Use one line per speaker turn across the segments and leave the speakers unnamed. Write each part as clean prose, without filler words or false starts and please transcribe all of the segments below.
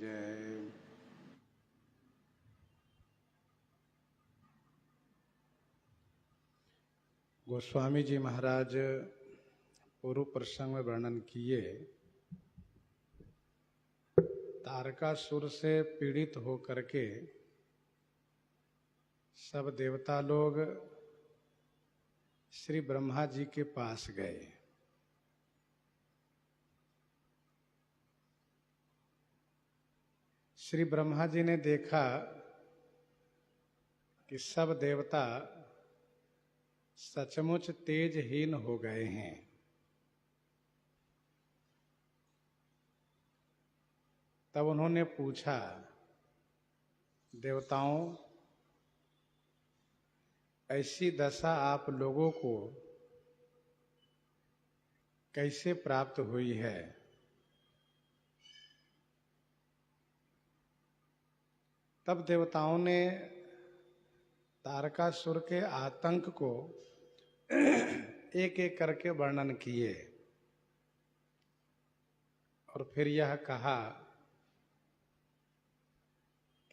जय। गोस्वामी जी महाराज पूर्व प्रसंग में वर्णन किए, तारकासुर से पीड़ित होकर के सब देवता लोग श्री ब्रह्मा जी के पास गए। श्री ब्रह्मा जी ने देखा कि सब देवता सचमुच तेजहीन हो गए हैं। तब उन्होंने पूछा, देवताओं, ऐसी दशा आप लोगों को कैसे प्राप्त हुई है? तब देवताओं ने तारकासुर के आतंक को एक एक करके वर्णन किए और फिर यह कहा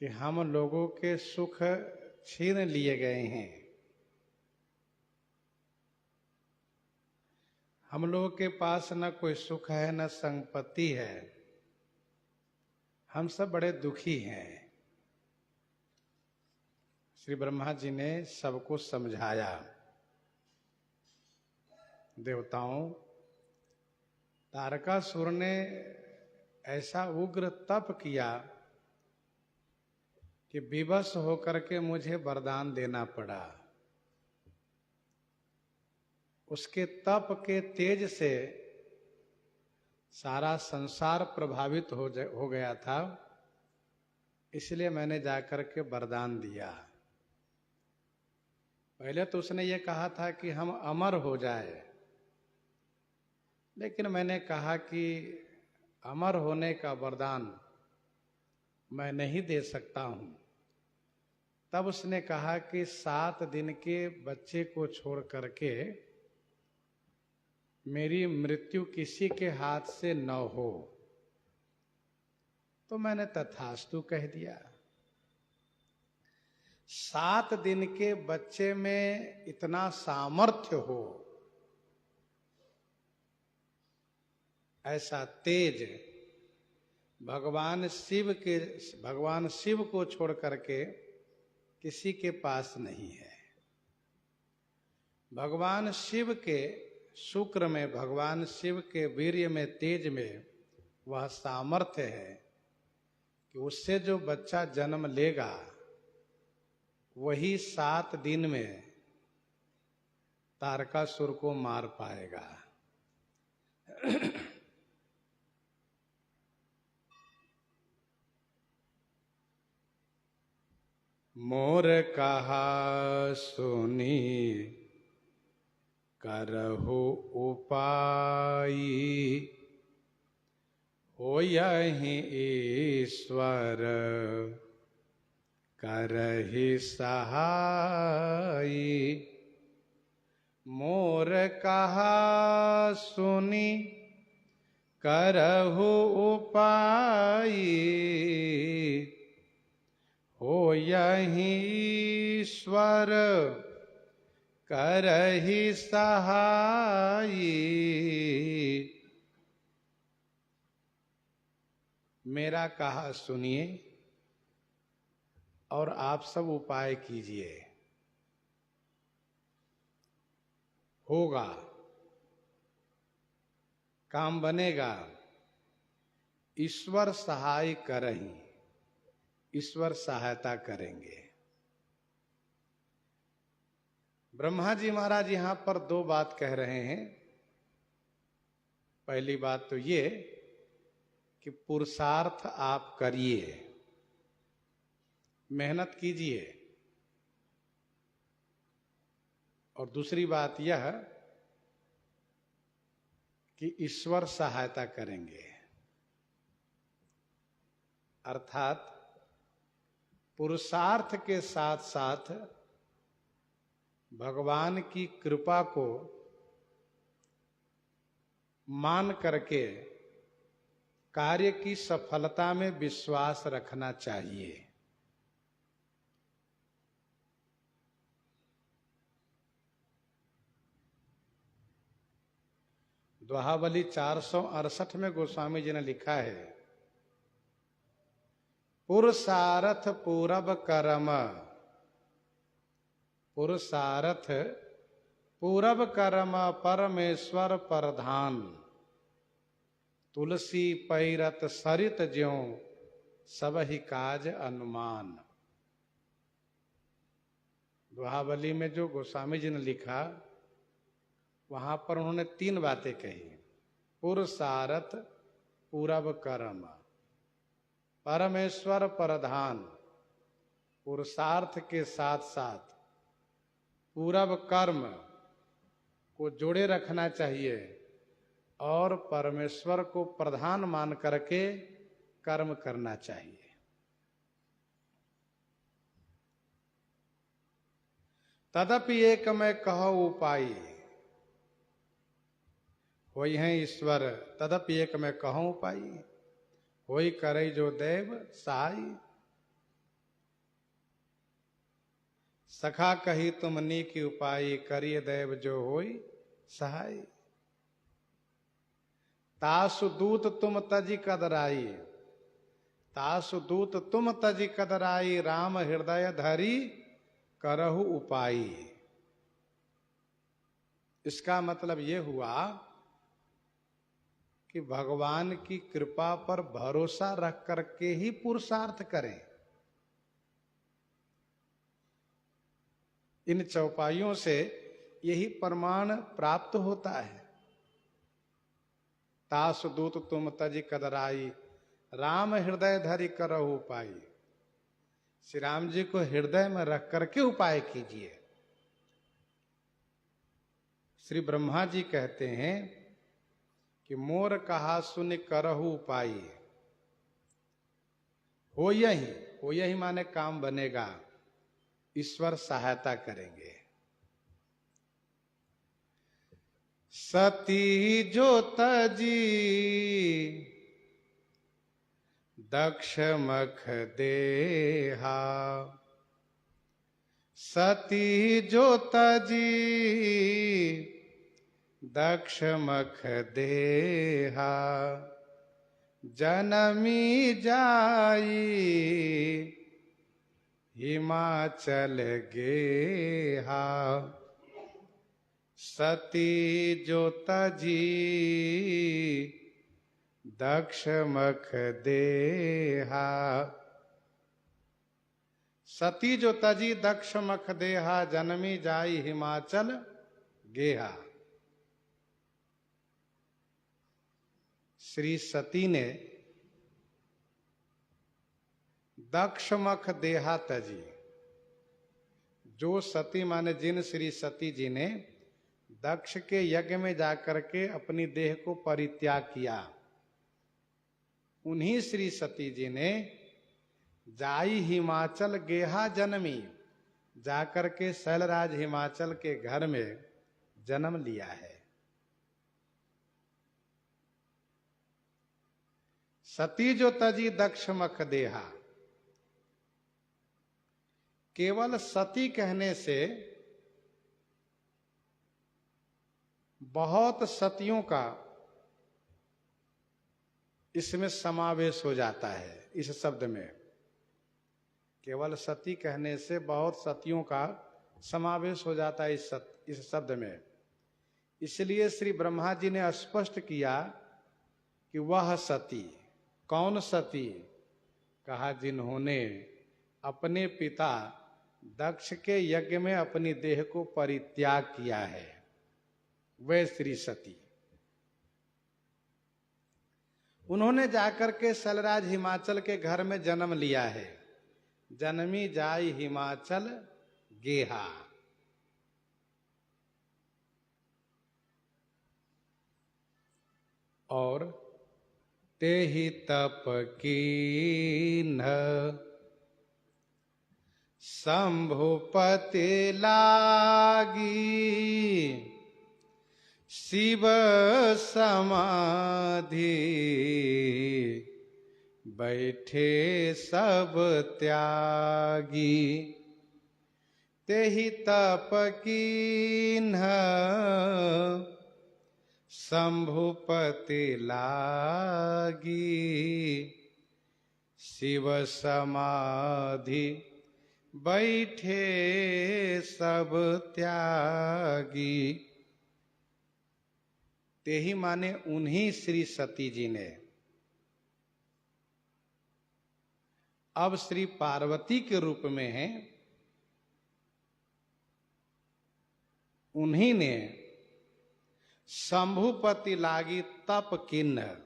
कि हम लोगों के सुख छीन लिए गए हैं। हम लोगों के पास न कोई सुख है, न संपत्ति है। हम सब बड़े दुखी हैं। श्री ब्रह्मा जी ने सबको समझाया, देवताओं, तारकासुर ने ऐसा उग्र तप किया कि विवश होकर के मुझे वरदान देना पड़ा। उसके तप के तेज से सारा संसार प्रभावित हो गया था, इसलिए मैंने जाकर के वरदान दिया। पहले तो उसने ये कहा था कि हम अमर हो जाए, लेकिन मैंने कहा कि अमर होने का वरदान मैं नहीं दे सकता हूं। तब उसने कहा कि 7 दिन के बच्चे को छोड़ करके मेरी मृत्यु किसी के हाथ से न हो। तो मैंने तथास्तु कह दिया। 7 दिन के बच्चे में इतना सामर्थ्य हो, ऐसा तेज भगवान शिव को छोड़ करके किसी के पास नहीं है। भगवान शिव के शुक्र में, भगवान शिव के वीर्य में, तेज में वह सामर्थ्य है कि उससे जो बच्चा जन्म लेगा वही 7 दिन में तारकासुर को मार पाएगा। मोर कहा सुनी करहु उपाय, होयहि ईश्वर करहि सहाय। मोर कहा सुनी करहु उपाय, होयहि ईश्वर करहि सहाय। मेरा कहा सुनिए और आप सब उपाय कीजिए। होगा, काम बनेगा। ईश्वर सहाय करहि, ईश्वर सहायता करेंगे। ब्रह्मा जी महाराज यहां पर 2 बात कह रहे हैं। पहली बात तो ये कि पुरुषार्थ आप करिए, मेहनत कीजिए। और दूसरी बात यह कि ईश्वर सहायता करेंगे, अर्थात पुरुषार्थ के साथ साथ भगवान की कृपा को मान करके कार्य की सफलता में विश्वास रखना चाहिए। दोहावली 468 में गोस्वामी जी ने लिखा है, पुरुषार्थ पूरब कर्म, पुरुषार्थ पूरब कर्म परमेश्वर प्रधान, तुलसी पैरत सरित ज्यों सब ही काज अनुमान। दोहावली में जो गोस्वामी जी ने लिखा, वहां पर उन्होंने 3 बातें कही। पुरुषार्थ पूरब कर्म, परमेश्वर प्रधान, पुरुषार्थ के साथ साथ पूरब कर्म को जोड़े रखना चाहिए और परमेश्वर को प्रधान मान करके कर्म करना चाहिए। तदपि एक मैं कहो उपाय, होई है ईश्वर तदपि एक मैं कहूं उपाय, होई करे जो देव सहाय। सखा कही तुम नीकी उपाय, करिय देव जो होई सहाय। तासु दूत तुम तजी कदराई, तासु दूत तुम तजी कदराई, राम हृदय धरी करहु उपाय। इसका मतलब ये हुआ कि भगवान की कृपा पर भरोसा रख करके ही पुरुषार्थ करें। इन चौपाइयों से यही प्रमाण प्राप्त होता है। तासु दूत तुम तजी कदराई, राम हृदय धरि करहु उपाय। श्री राम जी को हृदय में रख करके उपाय कीजिए। श्री ब्रह्मा जी कहते हैं कि मोर कहा सुन करहु उपाय, हो यही माने काम बनेगा, ईश्वर सहायता करेंगे। सती जो तजी दक्ष मख देहा, सती जो तजी दक्ष मख देहा, जनमी जाई हिमाचल गेहा। सती जो तजी दक्ष मख देहा, सती जो तजी दक्ष मख देहा, जनमी जाई हिमाचल गेहा। श्री सती ने दक्ष मख देहा तजी, जो सती माने जिन श्री सती जी ने दक्ष के यज्ञ में जाकर के अपनी देह को परित्याग किया, उन्हीं श्री सती जी ने जाई हिमाचल गेहा जनमी, जाकर के शैलराज हिमाचल के घर में जन्म लिया है। सती जो तजी दक्ष मख देहा, केवल सती कहने से बहुत सतियों का इसमें समावेश हो जाता है। इस शब्द में केवल सती कहने से बहुत सतियों का समावेश हो जाता है इस शब्द में। इसलिए श्री ब्रह्मा जी ने स्पष्ट किया कि वह सती, कौन सती? कहा जिन्होंने अपने पिता दक्ष के यज्ञ में अपनी देह को परित्याग किया है, वे श्री सती। उन्होंने जाकर के शैलराज हिमाचल के घर में जन्म लिया है। जनमी जाई हिमाचल गेहा। और ते ही तप कीन्ह शंभुपति लागी, शिव समाधि बैठे सब त्यागी, तेहि तप कीन्ह शंभुपति लागी। शिव समाधि बैठे सब त्यागी। तेहि माने उन्हीं श्री सती जी ने अब श्री पार्वती के रूप में हैं, उन्हीं ने शंभुपति लागी तप किन्ह,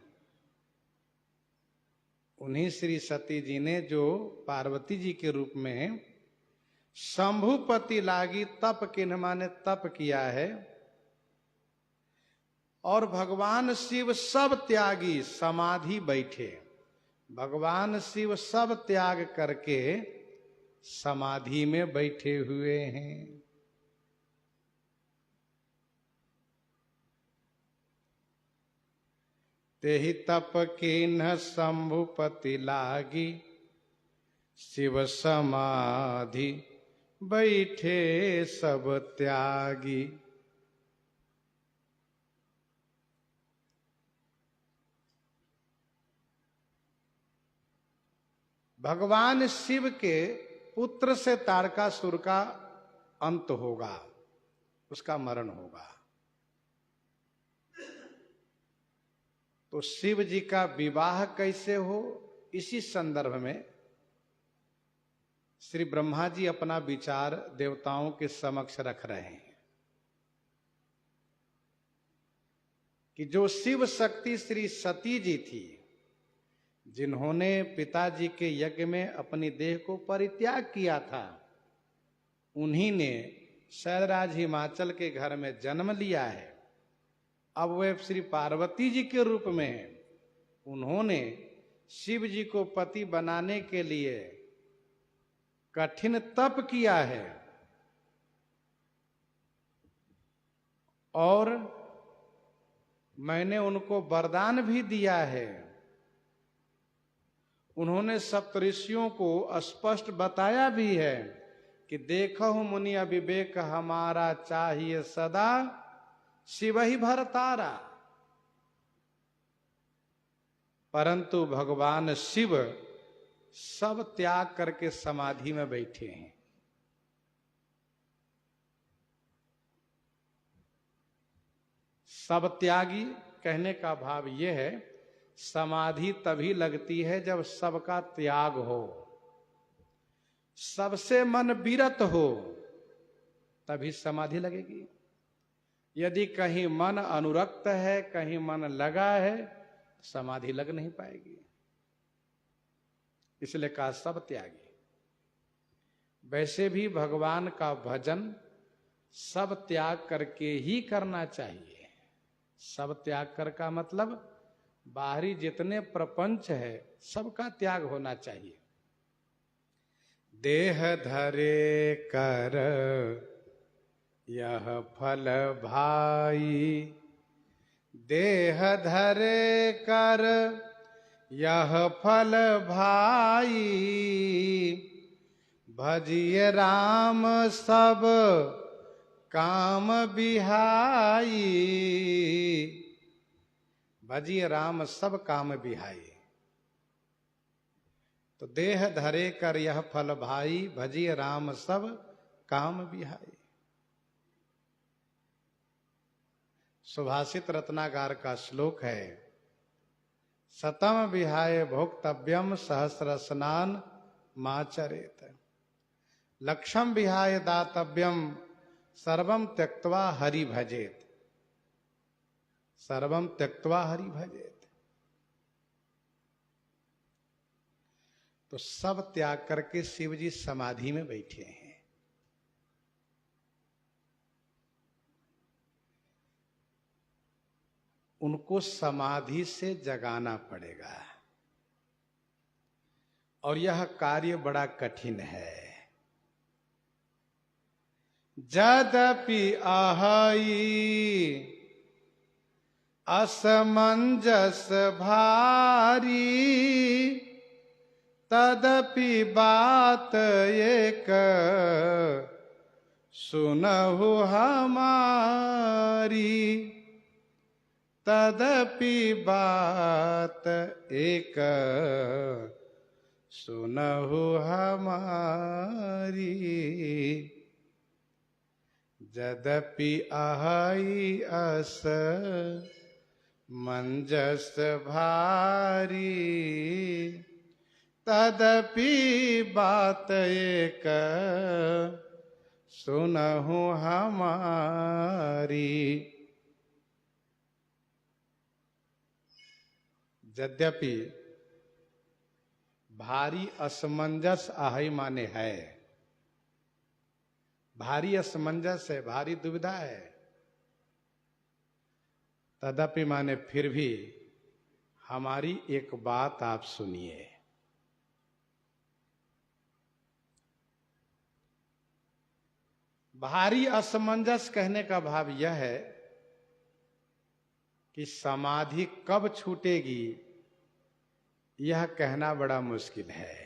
उन्हीं श्री सती जी ने जो पार्वती जी के रूप में शंभुपति लागी तप किन्ह माने तप किया है। और भगवान शिव सब त्यागी समाधि बैठे, भगवान शिव सब त्याग करके समाधि में बैठे हुए हैं। तेहि तप कीन्ह शंभुपति लागी, शिव समाधि बैठे सब त्यागी। भगवान शिव के पुत्र से तारकासुर का अंत होगा, उसका मरण होगा। तो शिव जी का विवाह कैसे हो, इसी संदर्भ में श्री ब्रह्मा जी अपना विचार देवताओं के समक्ष रख रहे हैं कि जो शिव शक्ति श्री सती जी थी, जिन्होंने पिताजी के यज्ञ में अपनी देह को परित्याग किया था, उन्हीं ने शैलराज हिमाचल के घर में जन्म लिया है। अब वे श्री पार्वती जी के रूप में हैं। उन्होंने शिव जी को पति बनाने के लिए कठिन तप किया है और मैंने उनको वरदान भी दिया है। उन्होंने सप्तऋषियों को स्पष्ट बताया भी है कि देखो मुनि अविवेक हमारा चाहिए सदा, शिव ही भरतारा। परंतु भगवान शिव सब त्याग करके समाधि में बैठे हैं। सब त्यागी कहने का भाव यह है, समाधि तभी लगती है जब सबका त्याग हो, सबसे मन विरत हो, तभी समाधि लगेगी। यदि कहीं मन अनुरक्त है, कहीं मन लगा है, समाधि लग नहीं पाएगी। इसलिए कहा सब त्यागी। वैसे भी भगवान का भजन सब त्याग करके ही करना चाहिए। सब त्याग कर का मतलब बाहरी जितने प्रपंच है सबका त्याग होना चाहिए। देह धरे कर यह फल भाई, देह धरे कर यह फल भाई, भजिए राम सब काम बिहाई, भजिए राम सब काम बिहाई। तो देह धरे कर यह फल भाई, भजिए राम सब काम बिहाई। सुभाषित रत्नागार का श्लोक है, सतम विहाय भोक्तव्यम सहस्र स्नान माचरेत, लक्षम विहाय दातव्यम सर्वम त्यक्त्वा हरि भजेत, सर्वम त्यक्त्वा हरि भजेत। तो सब त्याग करके शिव जी समाधि में बैठे हैं। उनको समाधि से जगाना पड़ेगा और यह कार्य बड़ा कठिन है। यद्यपि अहई असमंजस भारी तदपि बात एक सुनहु हमारी, तदपि बात एक सुनहु हमारी। यद्यपि अहि अस मंजस भारी, तदपि बात एक सुनहु हमारी। यद्यपि भारी असमंजस अहि माने है, भारी असमंजस है, भारी दुविधा है। तदपि माने फिर भी हमारी एक बात आप सुनिए। भारी असमंजस कहने का भाव यह है कि समाधि कब छूटेगी यह कहना बड़ा मुश्किल है।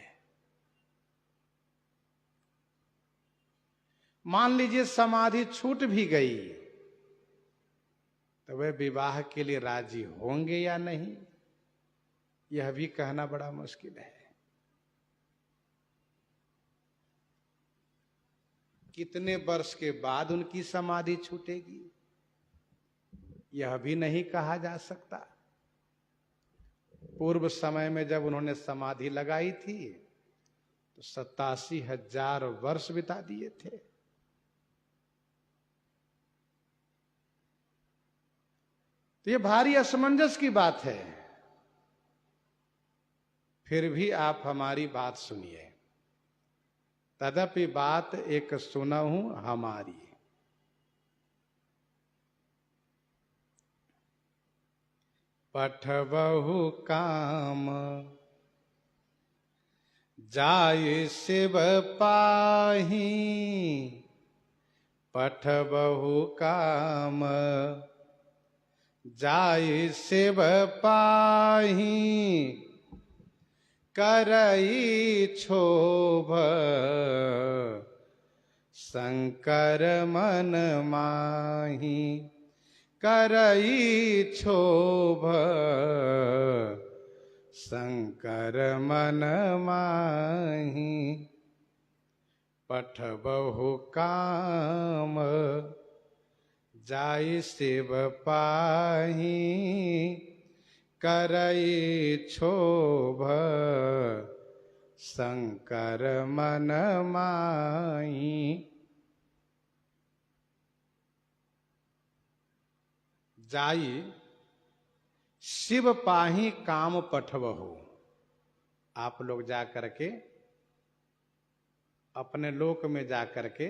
मान लीजिए समाधि छूट भी गई तो वे विवाह के लिए राजी होंगे या नहीं, यह भी कहना बड़ा मुश्किल है। कितने वर्ष के बाद उनकी समाधि छूटेगी यह भी नहीं कहा जा सकता। पूर्व समय में जब उन्होंने समाधि लगाई थी तो 87,000 वर्ष बिता दिए थे। तो ये भारी असमंजस की बात है। फिर भी आप हमारी बात सुनिए। तदपि बात एक सुनहु हमारी। पठबहु काम जाय शिव पाही, पठबहु काम जाय शिव पाही, करई क्षोभ शंकर मन माही, करई क्षोभ शंकर मन माही। पठबहु काम जाय शिव पाही, करई क्षोभ शंकर मन माही। जाई शिव पाही काम पठबहु। आप लोग जा करके अपने लोक में जा करके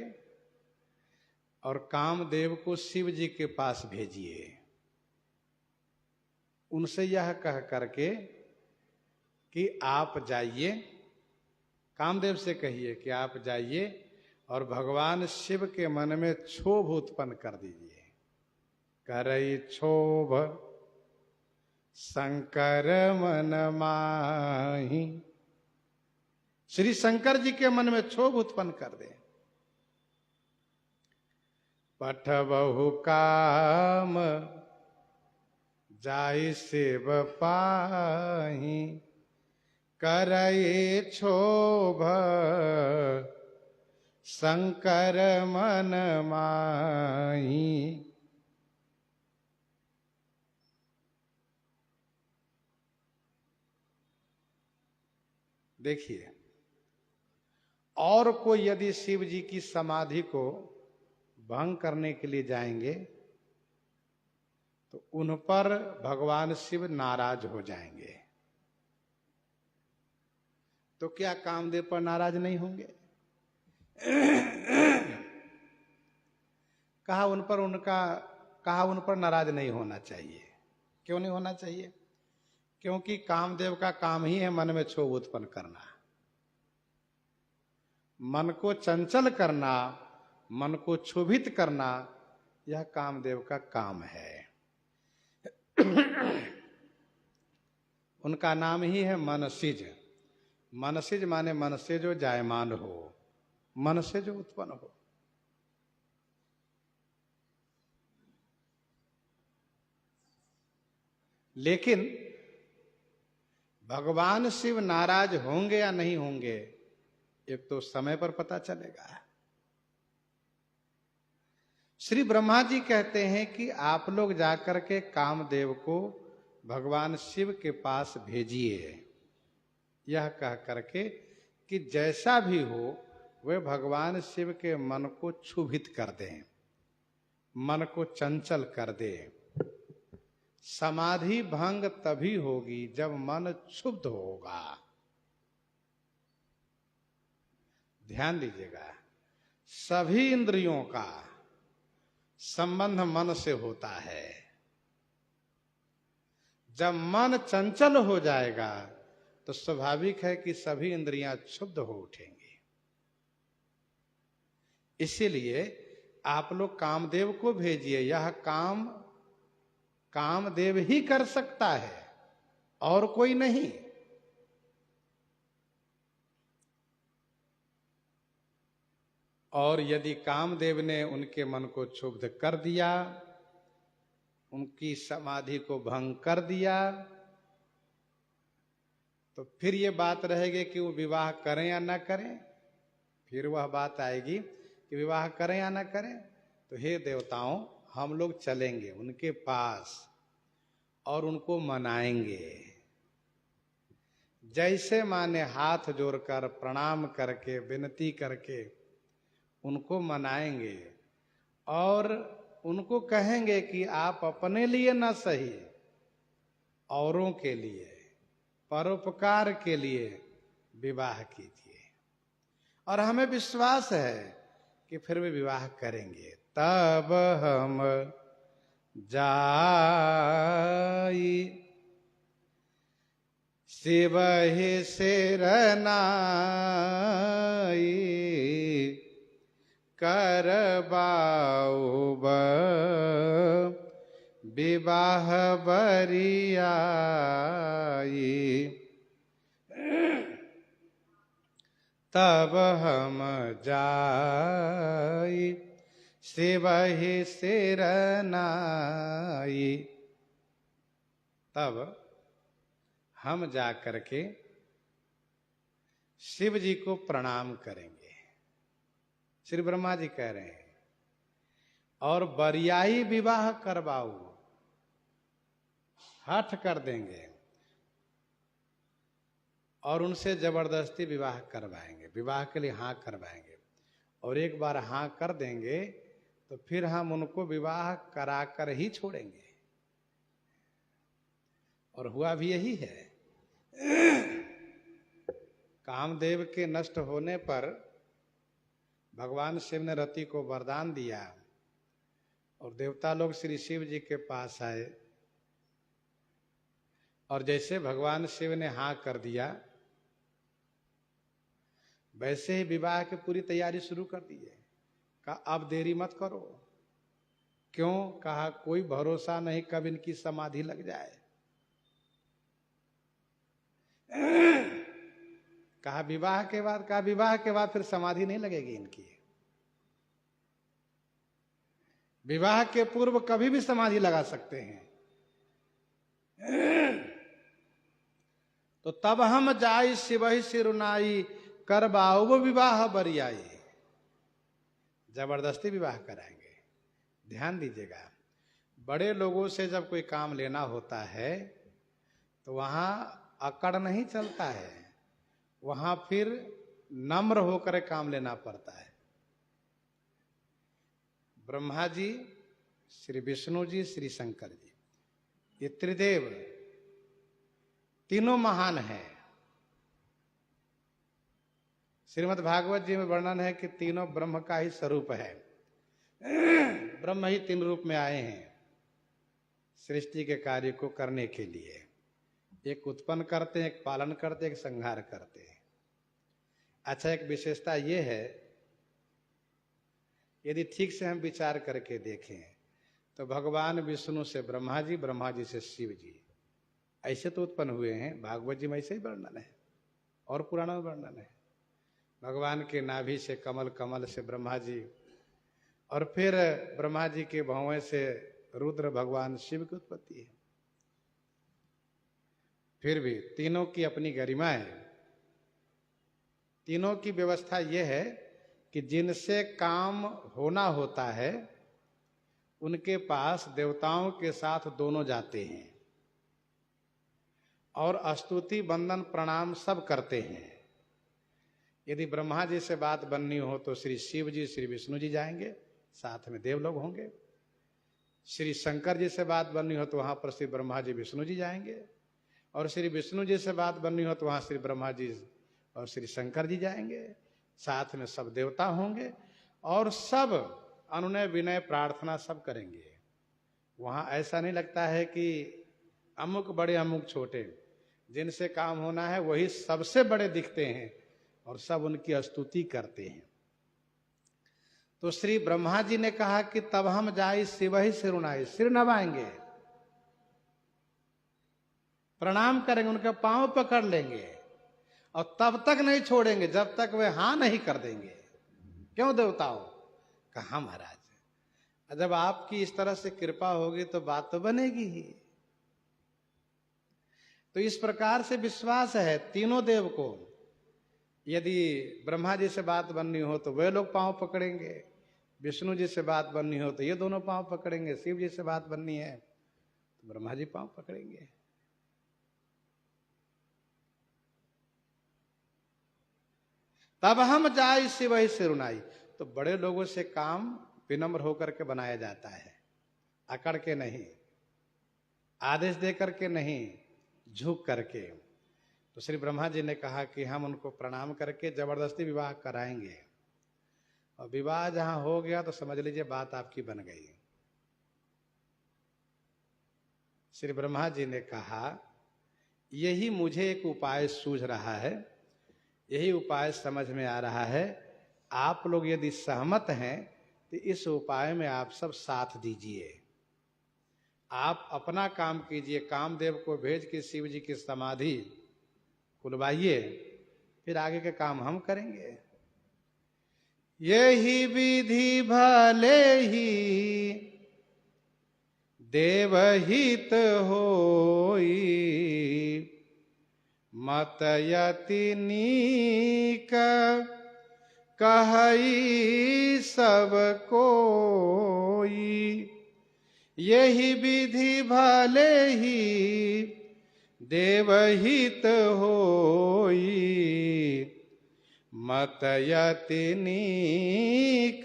और कामदेव को शिव जी के पास भेजिए। उनसे यह कह करके कि आप जाइए, कामदेव से कहिए कि आप जाइए और भगवान शिव के मन में क्षोभ उत्पन्न कर दीजिए। करई क्षोभ शंकर मन माही। श्री शंकर जी के मन में क्षोभ उत्पन्न कर दे। पठबहु काम जाय शिव पाही, करई क्षोभ शंकर मन माही। देखिए, और कोई यदि शिव जी की समाधि को भंग करने के लिए जाएंगे तो उन पर भगवान शिव नाराज हो जाएंगे। तो क्या कामदेव पर नाराज नहीं होंगे? कहा उन पर नाराज नहीं होना चाहिए। क्यों नहीं होना चाहिए? क्योंकि कामदेव का काम ही है मन में क्षोभ उत्पन्न करना, मन को चंचल करना, मन को क्षोभित करना, यह कामदेव का काम है। उनका नाम ही है मनसिज। मनसिज माने मन से जो जायमान हो, मन से जो उत्पन्न हो। लेकिन भगवान शिव नाराज होंगे या नहीं होंगे, एक तो समय पर पता चलेगा। श्री ब्रह्मा जी कहते हैं कि आप लोग जाकर के कामदेव को भगवान शिव के पास भेजिए, यह कह करके कि जैसा भी हो वह भगवान शिव के मन को क्षुभित कर दें, मन को चंचल कर दे। समाधि भंग तभी होगी जब मन क्षुब्ध होगा। ध्यान दीजिएगा, सभी इंद्रियों का संबंध मन से होता है। जब मन चंचल हो जाएगा तो स्वाभाविक है कि सभी इंद्रियां क्षुब्ध हो उठेंगी। इसीलिए आप लोग कामदेव को भेजिए, यह काम कामदेव ही कर सकता है और कोई नहीं। और यदि कामदेव ने उनके मन को क्षुब्ध कर दिया, उनकी समाधि को भंग कर दिया, तो फिर ये बात रहेगी कि वो विवाह करें या ना करें। फिर वह बात आएगी कि विवाह करें या ना करें। तो हे देवताओं, हम लोग चलेंगे उनके पास और उनको मनाएंगे। जैसे माने हाथ जोड़कर प्रणाम करके विनती करके उनको मनाएंगे और उनको कहेंगे कि आप अपने लिए न सही, औरों के लिए, परोपकार के लिए विवाह कीजिए। और हमें विश्वास है कि फिर वे विवाह करेंगे। तब हम जाई शिव ही शरनाई, करबाऊ विवाह बरियाई। तब हम जाई शिव ही शरनाई। तब हम जा करके शिव जी को प्रणाम करेंगे। श्री ब्रह्मा जी कह रहे हैं, और बरियाई विवाह करवाओ, हठ कर देंगे और उनसे जबरदस्ती विवाह करवाएंगे, विवाह के लिए हाँ करवाएंगे। और एक बार हाँ कर देंगे तो फिर हम उनको विवाह कराकर ही छोड़ेंगे। और हुआ भी यही है। कामदेव के नष्ट होने पर भगवान शिव ने रति को वरदान दिया और देवता लोग श्री शिव जी के पास आए। और जैसे भगवान शिव ने हाँ कर दिया, वैसे ही विवाह की पूरी तैयारी शुरू कर दी है। कहा अब देरी मत करो। क्यों? कहा कोई भरोसा नहीं कब इनकी समाधि लग जाए। कहा विवाह के बाद, कहा विवाह के बाद फिर समाधि नहीं लगेगी इनकी। विवाह के पूर्व कभी भी समाधि लगा सकते हैं। तो तब हम जाई शिवहि सिरुनाई, करबाऊ विवाह बरियाई। जबरदस्ती विवाह कराएंगे। ध्यान दीजिएगा, बड़े लोगों से जब कोई काम लेना होता है तो वहां अकड़ नहीं चलता है, वहां फिर नम्र होकर काम लेना पड़ता है। ब्रह्मा जी, श्री विष्णु जी, श्री शंकर जी, ये त्रिदेव तीनों महान हैं। श्रीमद् भागवत जी में वर्णन है कि तीनों ब्रह्म का ही स्वरूप है। ब्रह्म ही तीन रूप में आए हैं सृष्टि के कार्य को करने के लिए। एक उत्पन्न करते हैं, एक पालन करते हैं, एक संहार करते हैं। अच्छा, एक विशेषता ये है, यदि ठीक से हम विचार करके देखें तो भगवान विष्णु से ब्रह्मा जी, ब्रह्मा जी से शिव जी, ऐसे तो उत्पन्न हुए हैं। भागवत जी में ऐसे ही वर्णन है और पुराणों में वर्णन है। भगवान के नाभि से कमल, कमल से ब्रह्मा जी, और फिर ब्रह्मा जी के भौवें से रुद्र भगवान शिव की उत्पत्ति है। फिर भी तीनों की अपनी गरिमा है। तीनों की व्यवस्था यह है कि जिनसे काम होना होता है उनके पास देवताओं के साथ दोनों जाते हैं और स्तुति, वंदन, प्रणाम सब करते हैं। यदि ब्रह्मा जी से बात बननी हो तो श्री शिव जी, श्री विष्णु जी जाएंगे, साथ में देव लोग होंगे। श्री शंकर जी से बात बननी हो तो वहां पर श्री ब्रह्मा जी, विष्णु जी जाएंगे, और श्री विष्णु जी से बात बननी हो तो वहां श्री ब्रह्मा जी और श्री शंकर जी जाएंगे, साथ में सब देवता होंगे और सब अनुनय विनय प्रार्थना सब करेंगे। वहां ऐसा नहीं लगता है कि अमुक बड़े अमुक छोटे, जिनसे काम होना है वही सबसे बड़े दिखते हैं और सब उनकी स्तुति करते हैं। तो श्री ब्रह्मा जी ने कहा कि तब हम जाई शिवहि सिरुनाई, सिर नवाएंगे, प्रणाम करेंगे, उनके पांव पकड़ लेंगे और तब तक नहीं छोड़ेंगे जब तक वे हाँ नहीं कर देंगे। क्यों देवताओं? कहा महाराज, जब आपकी इस तरह से कृपा होगी तो बात तो बनेगी ही। तो इस प्रकार से विश्वास है तीनों देव को। यदि ब्रह्मा जी से बात बननी हो तो वे लोग पांव पकड़ेंगे, विष्णु जी से बात बननी हो तो ये दोनों पांव पकड़ेंगे, शिव जी से बात बननी है तो ब्रह्मा जी पांव पकड़ेंगे। तब हम जाए शिवहि सिरुनाई। तो बड़े लोगों से काम विनम्र होकर के बनाया जाता है, अकड़ के नहीं, आदेश दे करके नहीं, झुक करके। तो श्री ब्रह्मा जी ने कहा कि हम उनको प्रणाम करके जबरदस्ती विवाह कराएंगे, और विवाह जहां हो गया तो समझ लीजिए बात आपकी बन गई। श्री ब्रह्मा जी ने कहा यही मुझे एक उपाय सूझ रहा है, यही उपाय समझ में आ रहा है। आप लोग यदि सहमत हैं तो इस उपाय में आप सब साथ दीजिए। आप अपना काम कीजिए, कामदेव को भेज के शिव जी की समाधि खुलवाइए, फिर आगे के काम हम करेंगे। यही विधि भले ही देवहित होई, मत यति नीक कहई सब कोई। यही विधि भले ही देवहित होई, मत यति नीक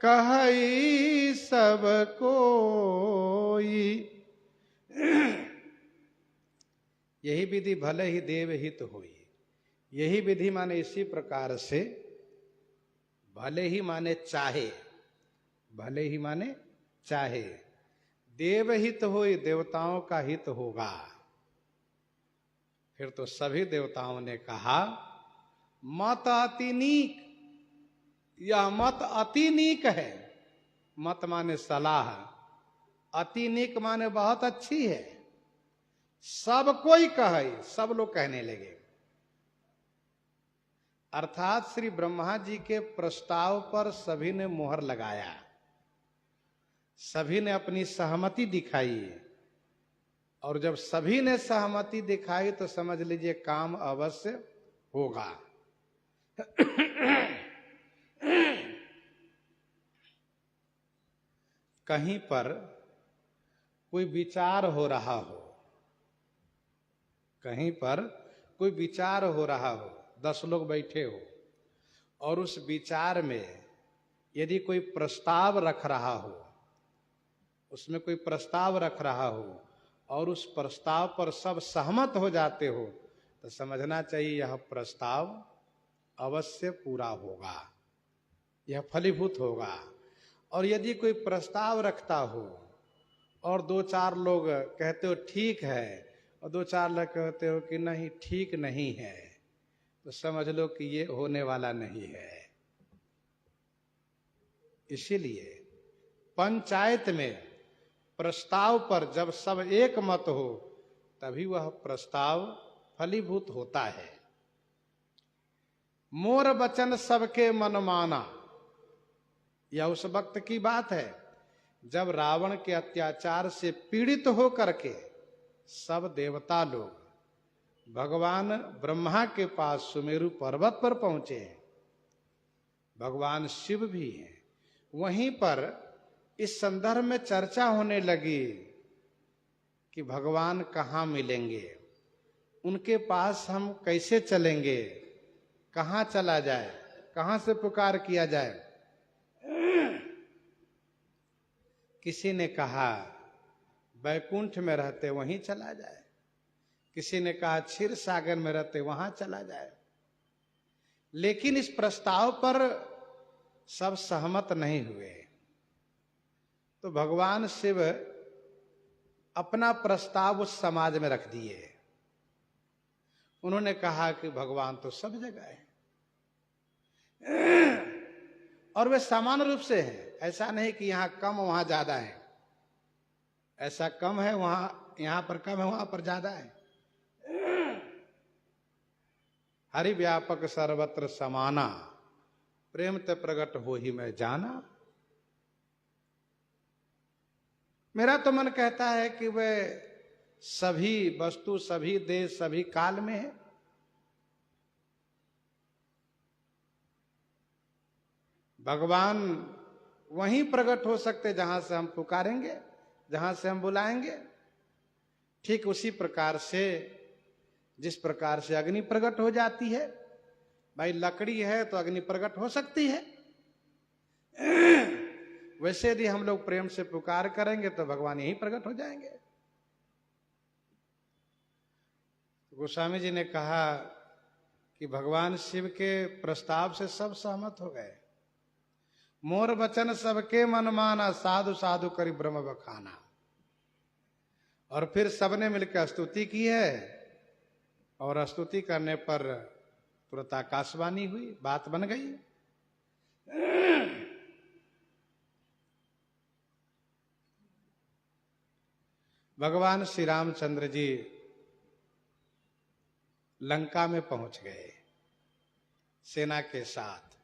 कहई सब कोई। यही विधि भले ही देवहित होई। यही विधि माने इसी प्रकार से, भले ही माने चाहे, भले ही माने चाहे, देवहित होई, देवताओं का हित होगा। फिर तो सभी देवताओं ने कहा मत अति नीक, यह मत अति नीक है। मत माने सलाह, अति नीक माने बहुत अच्छी है। सब कोई कहे, सब लोग कहने लगे। अर्थात श्री ब्रह्मा जी के प्रस्ताव पर सभी ने मोहर लगाया, सभी ने अपनी सहमति दिखाई, और जब सभी ने सहमति दिखाई तो समझ लीजिए काम अवश्य होगा। कहीं पर कोई विचार हो रहा हो, कहीं पर कोई विचार हो रहा हो, 10 लोग बैठे हो, और उस विचार में यदि कोई प्रस्ताव रख रहा हो, उसमें कोई प्रस्ताव रख रहा हो और उस प्रस्ताव पर सब सहमत हो जाते हो, तो समझना चाहिए यह प्रस्ताव अवश्य पूरा होगा, यह फलीभूत होगा। और यदि कोई प्रस्ताव रखता हो और 2-4 लोग कहते हो ठीक है, और 2-4 लोग कहते हो कि नहीं ठीक नहीं है, तो समझ लो कि ये होने वाला नहीं है। इसीलिए पंचायत में प्रस्ताव पर जब सब एक मत हो तभी वह प्रस्ताव फलीभूत होता है। मोर वचन सबके मन माना, यह उस वक्त की बात है जब रावण के अत्याचार से पीड़ित होकर के सब देवता लोग भगवान ब्रह्मा के पास सुमेरु पर्वत पर पहुंचे हैं। भगवान शिव भी हैं। वहीं पर इस संदर्भ में चर्चा होने लगी कि भगवान कहाँ मिलेंगे, उनके पास हम कैसे चलेंगे, कहाँ चला जाए, कहाँ से पुकार किया जाए। किसी ने कहा बैकुंठ में रहते वहीं चला जाए, किसी ने कहा क्षीर सागर में रहते वहां चला जाए। लेकिन इस प्रस्ताव पर सब सहमत नहीं हुए। तो भगवान शिव अपना प्रस्ताव उस समाज में रख दिए। उन्होंने कहा कि भगवान तो सब जगह है और वे समान रूप से हैं। ऐसा नहीं कि यहां कम वहां ज्यादा है, ऐसा कम है वहां, यहां पर कम है वहां पर ज्यादा है। हरि व्यापक सर्वत्र समाना, प्रेम ते प्रगट हो ही मैं जाना। मेरा तो मन कहता है कि वे सभी वस्तु, सभी देश, सभी काल में है। भगवान वहीं प्रकट हो सकते जहां से हम पुकारेंगे, जहां से हम बुलाएंगे। ठीक उसी प्रकार से जिस प्रकार से अग्नि प्रकट हो जाती है, भाई लकड़ी है तो अग्नि प्रकट हो सकती है, वैसे यदि हम लोग प्रेम से पुकार करेंगे तो भगवान यहीं प्रकट हो जाएंगे। गोस्वामी जी ने कहा कि भगवान शिव के प्रस्ताव से सब सहमत हो गए। मोर वचन सबके मन माना, साधु साधु करी ब्रह्म बखाना। और फिर सबने मिलकर स्तुति की है और स्तुति करने पर तुरंत आकाशवाणी हुई, बात बन गई। भगवान श्री रामचंद्र जी लंका में पहुंच गए सेना के साथ।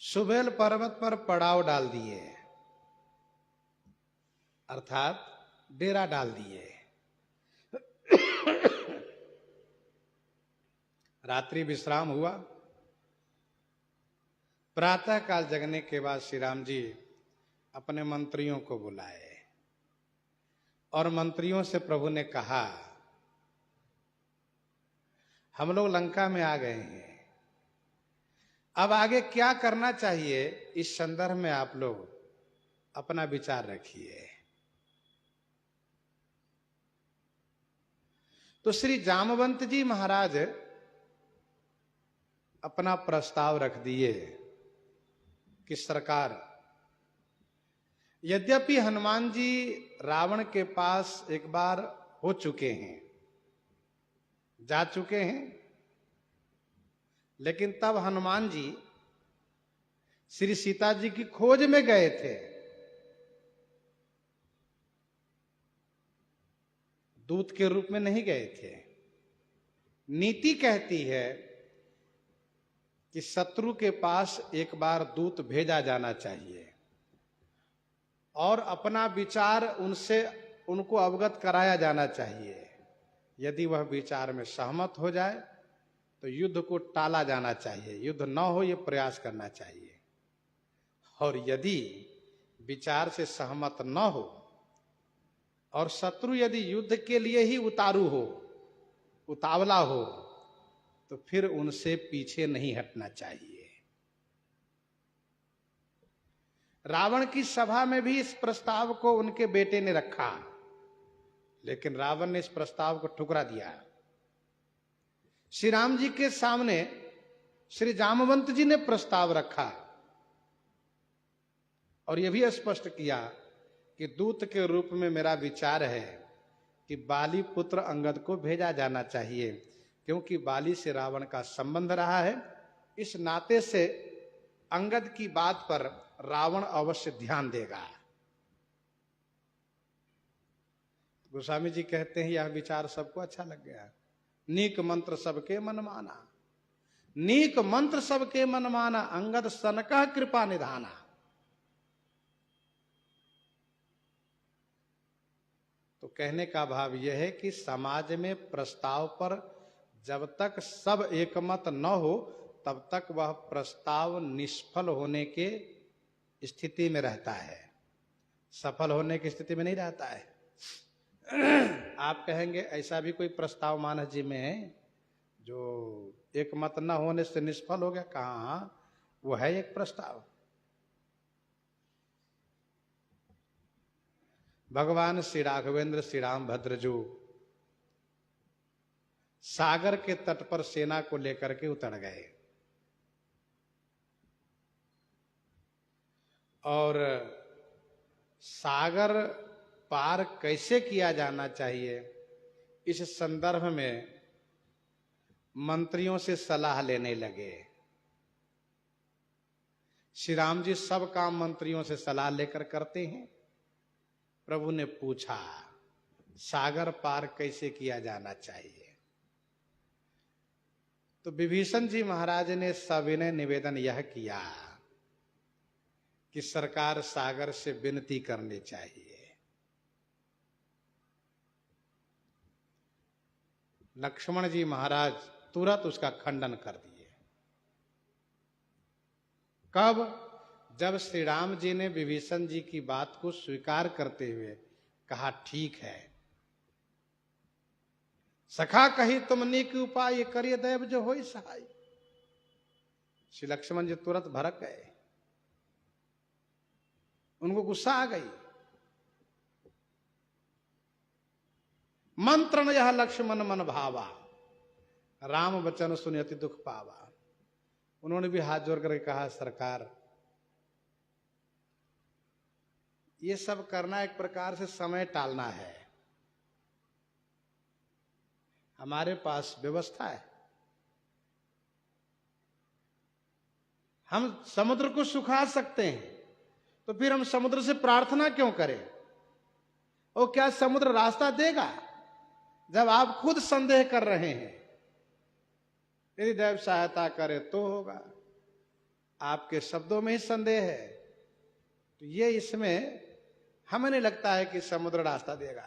सुबेल पर्वत पर पड़ाव डाल दिए, अर्थात डेरा डाल दिए। रात्रि विश्राम हुआ। प्रातः काल जगने के बाद श्री राम जी अपने मंत्रियों को बुलाए और मंत्रियों से प्रभु ने कहा हम लोग लंका में आ गए हैं, अब आगे क्या करना चाहिए, इस संदर्भ में आप लोग अपना विचार रखिए। तो श्री जामवंत जी महाराज अपना प्रस्ताव रख दिए कि सरकार, यद्यपि हनुमान जी रावण के पास एक बार हो चुके हैं, जा चुके हैं, लेकिन तब हनुमान जी श्री सीता जी की खोज में गए थे। दूत के रूप में नहीं गए थे। नीति कहती है कि शत्रु के पास एक बार दूत भेजा जाना चाहिए और अपना विचार उनको अवगत कराया जाना चाहिए। यदि वह विचार में सहमत हो जाए तो युद्ध को टाला जाना चाहिए, युद्ध न हो यह प्रयास करना चाहिए। और यदि विचार से सहमत न हो और शत्रु यदि युद्ध के लिए ही उतारू हो, उतावला हो, तो फिर उनसे पीछे नहीं हटना चाहिए। रावण की सभा में भी इस प्रस्ताव को उनके बेटे ने रखा, लेकिन रावण ने इस प्रस्ताव को ठुकरा दिया। श्री राम जी के सामने श्री जामवंत जी ने प्रस्ताव रखा और यह भी स्पष्ट किया कि दूत के रूप में मेरा विचार है कि बाली पुत्र अंगद को भेजा जाना चाहिए, क्योंकि बाली से रावण का संबंध रहा है। इस नाते से अंगद की बात पर रावण अवश्य ध्यान देगा। गोस्वामी जी कहते हैं यह विचार सबको अच्छा लग गया। नीक मंत्र सबके मन माना, नीक मंत्र सबके मन माना, अंगद सनका कृपा निधाना। तो कहने का भाव यह है कि समाज में प्रस्ताव पर जब तक सब एकमत न हो तब तक वह प्रस्ताव निष्फल होने के स्थिति में रहता है, सफल होने की स्थिति में नहीं रहता है। आप कहेंगे ऐसा भी कोई प्रस्ताव मानस जी में है जो एकमत न होने से निष्फल हो गया? कहाँ, वो है एक प्रस्ताव। भगवान श्री राघवेंद्र श्री रामभद्र जो सागर के तट पर सेना को लेकर के उतर गए और सागर पार कैसे किया जाना चाहिए इस संदर्भ में मंत्रियों से सलाह लेने लगे। श्री राम जी सब काम मंत्रियों से सलाह लेकर करते हैं। प्रभु ने पूछा सागर पार कैसे किया जाना चाहिए? तो विभीषण जी महाराज ने सविनय निवेदन यह किया कि सरकार सागर से विनती करनी चाहिए। लक्ष्मण जी महाराज तुरंत उसका खंडन कर दिए। कब? जब श्री राम जी ने विभीषण जी की बात को स्वीकार करते हुए कहा ठीक है, सखा कही तुम नीक उपाय करिए दैव जो होई सहाय। श्री लक्ष्मण जी तुरंत भड़क गए, उनको गुस्सा आ गई। मंत्रण यह लक्ष्मण मन भावा, राम वचन सुनि अति दुख पावा। उन्होंने भी हाथ जोड़ करके कहा सरकार ये सब करना एक प्रकार से समय टालना है, हमारे पास व्यवस्था है, हम समुद्र को सुखा सकते हैं, तो फिर हम समुद्र से प्रार्थना क्यों करें? और क्या समुद्र रास्ता देगा जब आप खुद संदेह कर रहे हैं? यदि दैव सहायता करे तो होगा, आपके शब्दों में ही संदेह है, तो ये इसमें हमें नहीं लगता है कि समुद्र रास्ता देगा।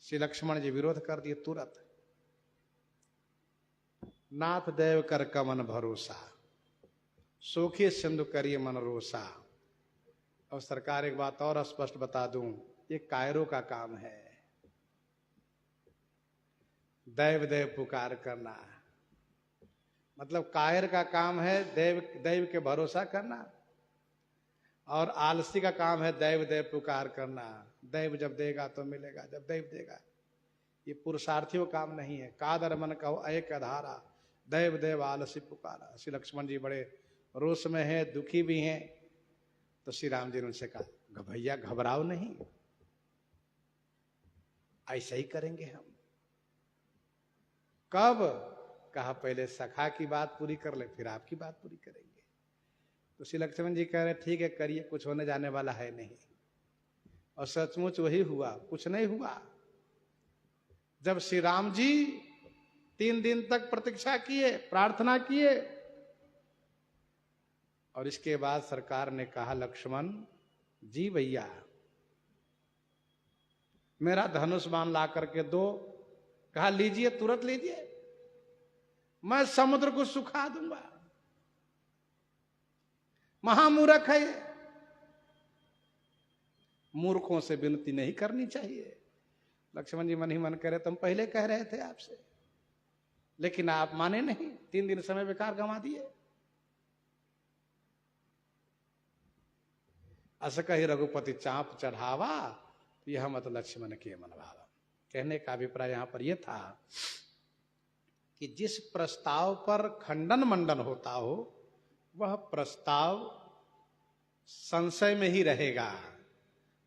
श्री लक्ष्मण जी विरोध कर दिए तुरंत। नाथ देव कर कमन भरोसा, सोखे सिंधु करिए मन रोसा। और सरकार एक बात और स्पष्ट बता दूं, ये कायरों का काम है, दैव देव पुकार करना। मतलब कायर का काम है दैव के भरोसा करना, और आलसी का काम है दैव देव पुकार करना। दैव जब देगा तो मिलेगा, जब दैव देगा। ये पुरुषार्थियों काम नहीं है। कादर मन कहो एक अधारा, दैव देव आलसी पुकारा। श्री लक्ष्मण जी बड़े रोष में हैं, दुखी भी हैं। तो श्री राम जी ने उनसे कहा भैया घबराओ नहीं, ऐसा ही करेंगे हम। कब? कहा पहले सखा की बात पूरी कर ले, फिर आपकी बात पूरी करेंगे। तो श्री लक्ष्मण जी कह रहे ठीक है करिए, कुछ होने जाने वाला है नहीं। और सचमुच वही हुआ, कुछ नहीं हुआ। जब श्री राम जी 3 दिन तक प्रतीक्षा किए, प्रार्थना किए, और इसके बाद सरकार ने कहा लक्ष्मण जी भैया मेरा धनुष बाण ला करके दो। कहा लीजिए, तुरंत लीजिए, मैं समुद्र को सुखा दूंगा। महामूर्ख है, मूर्खों से विनती नहीं करनी चाहिए। लक्ष्मण जी मन ही मन कह रहे तुम पहले कह रहे थे आपसे, लेकिन आप माने नहीं, 3 दिन समय बेकार गंवा दिए। अस कही रघुपति चाप चढ़ावा, यह मत लक्ष्मण के मन भावा। कहने का अभिप्राय यहां पर यह था कि जिस प्रस्ताव पर खंडन मंडन होता हो वह प्रस्ताव संशय में ही रहेगा,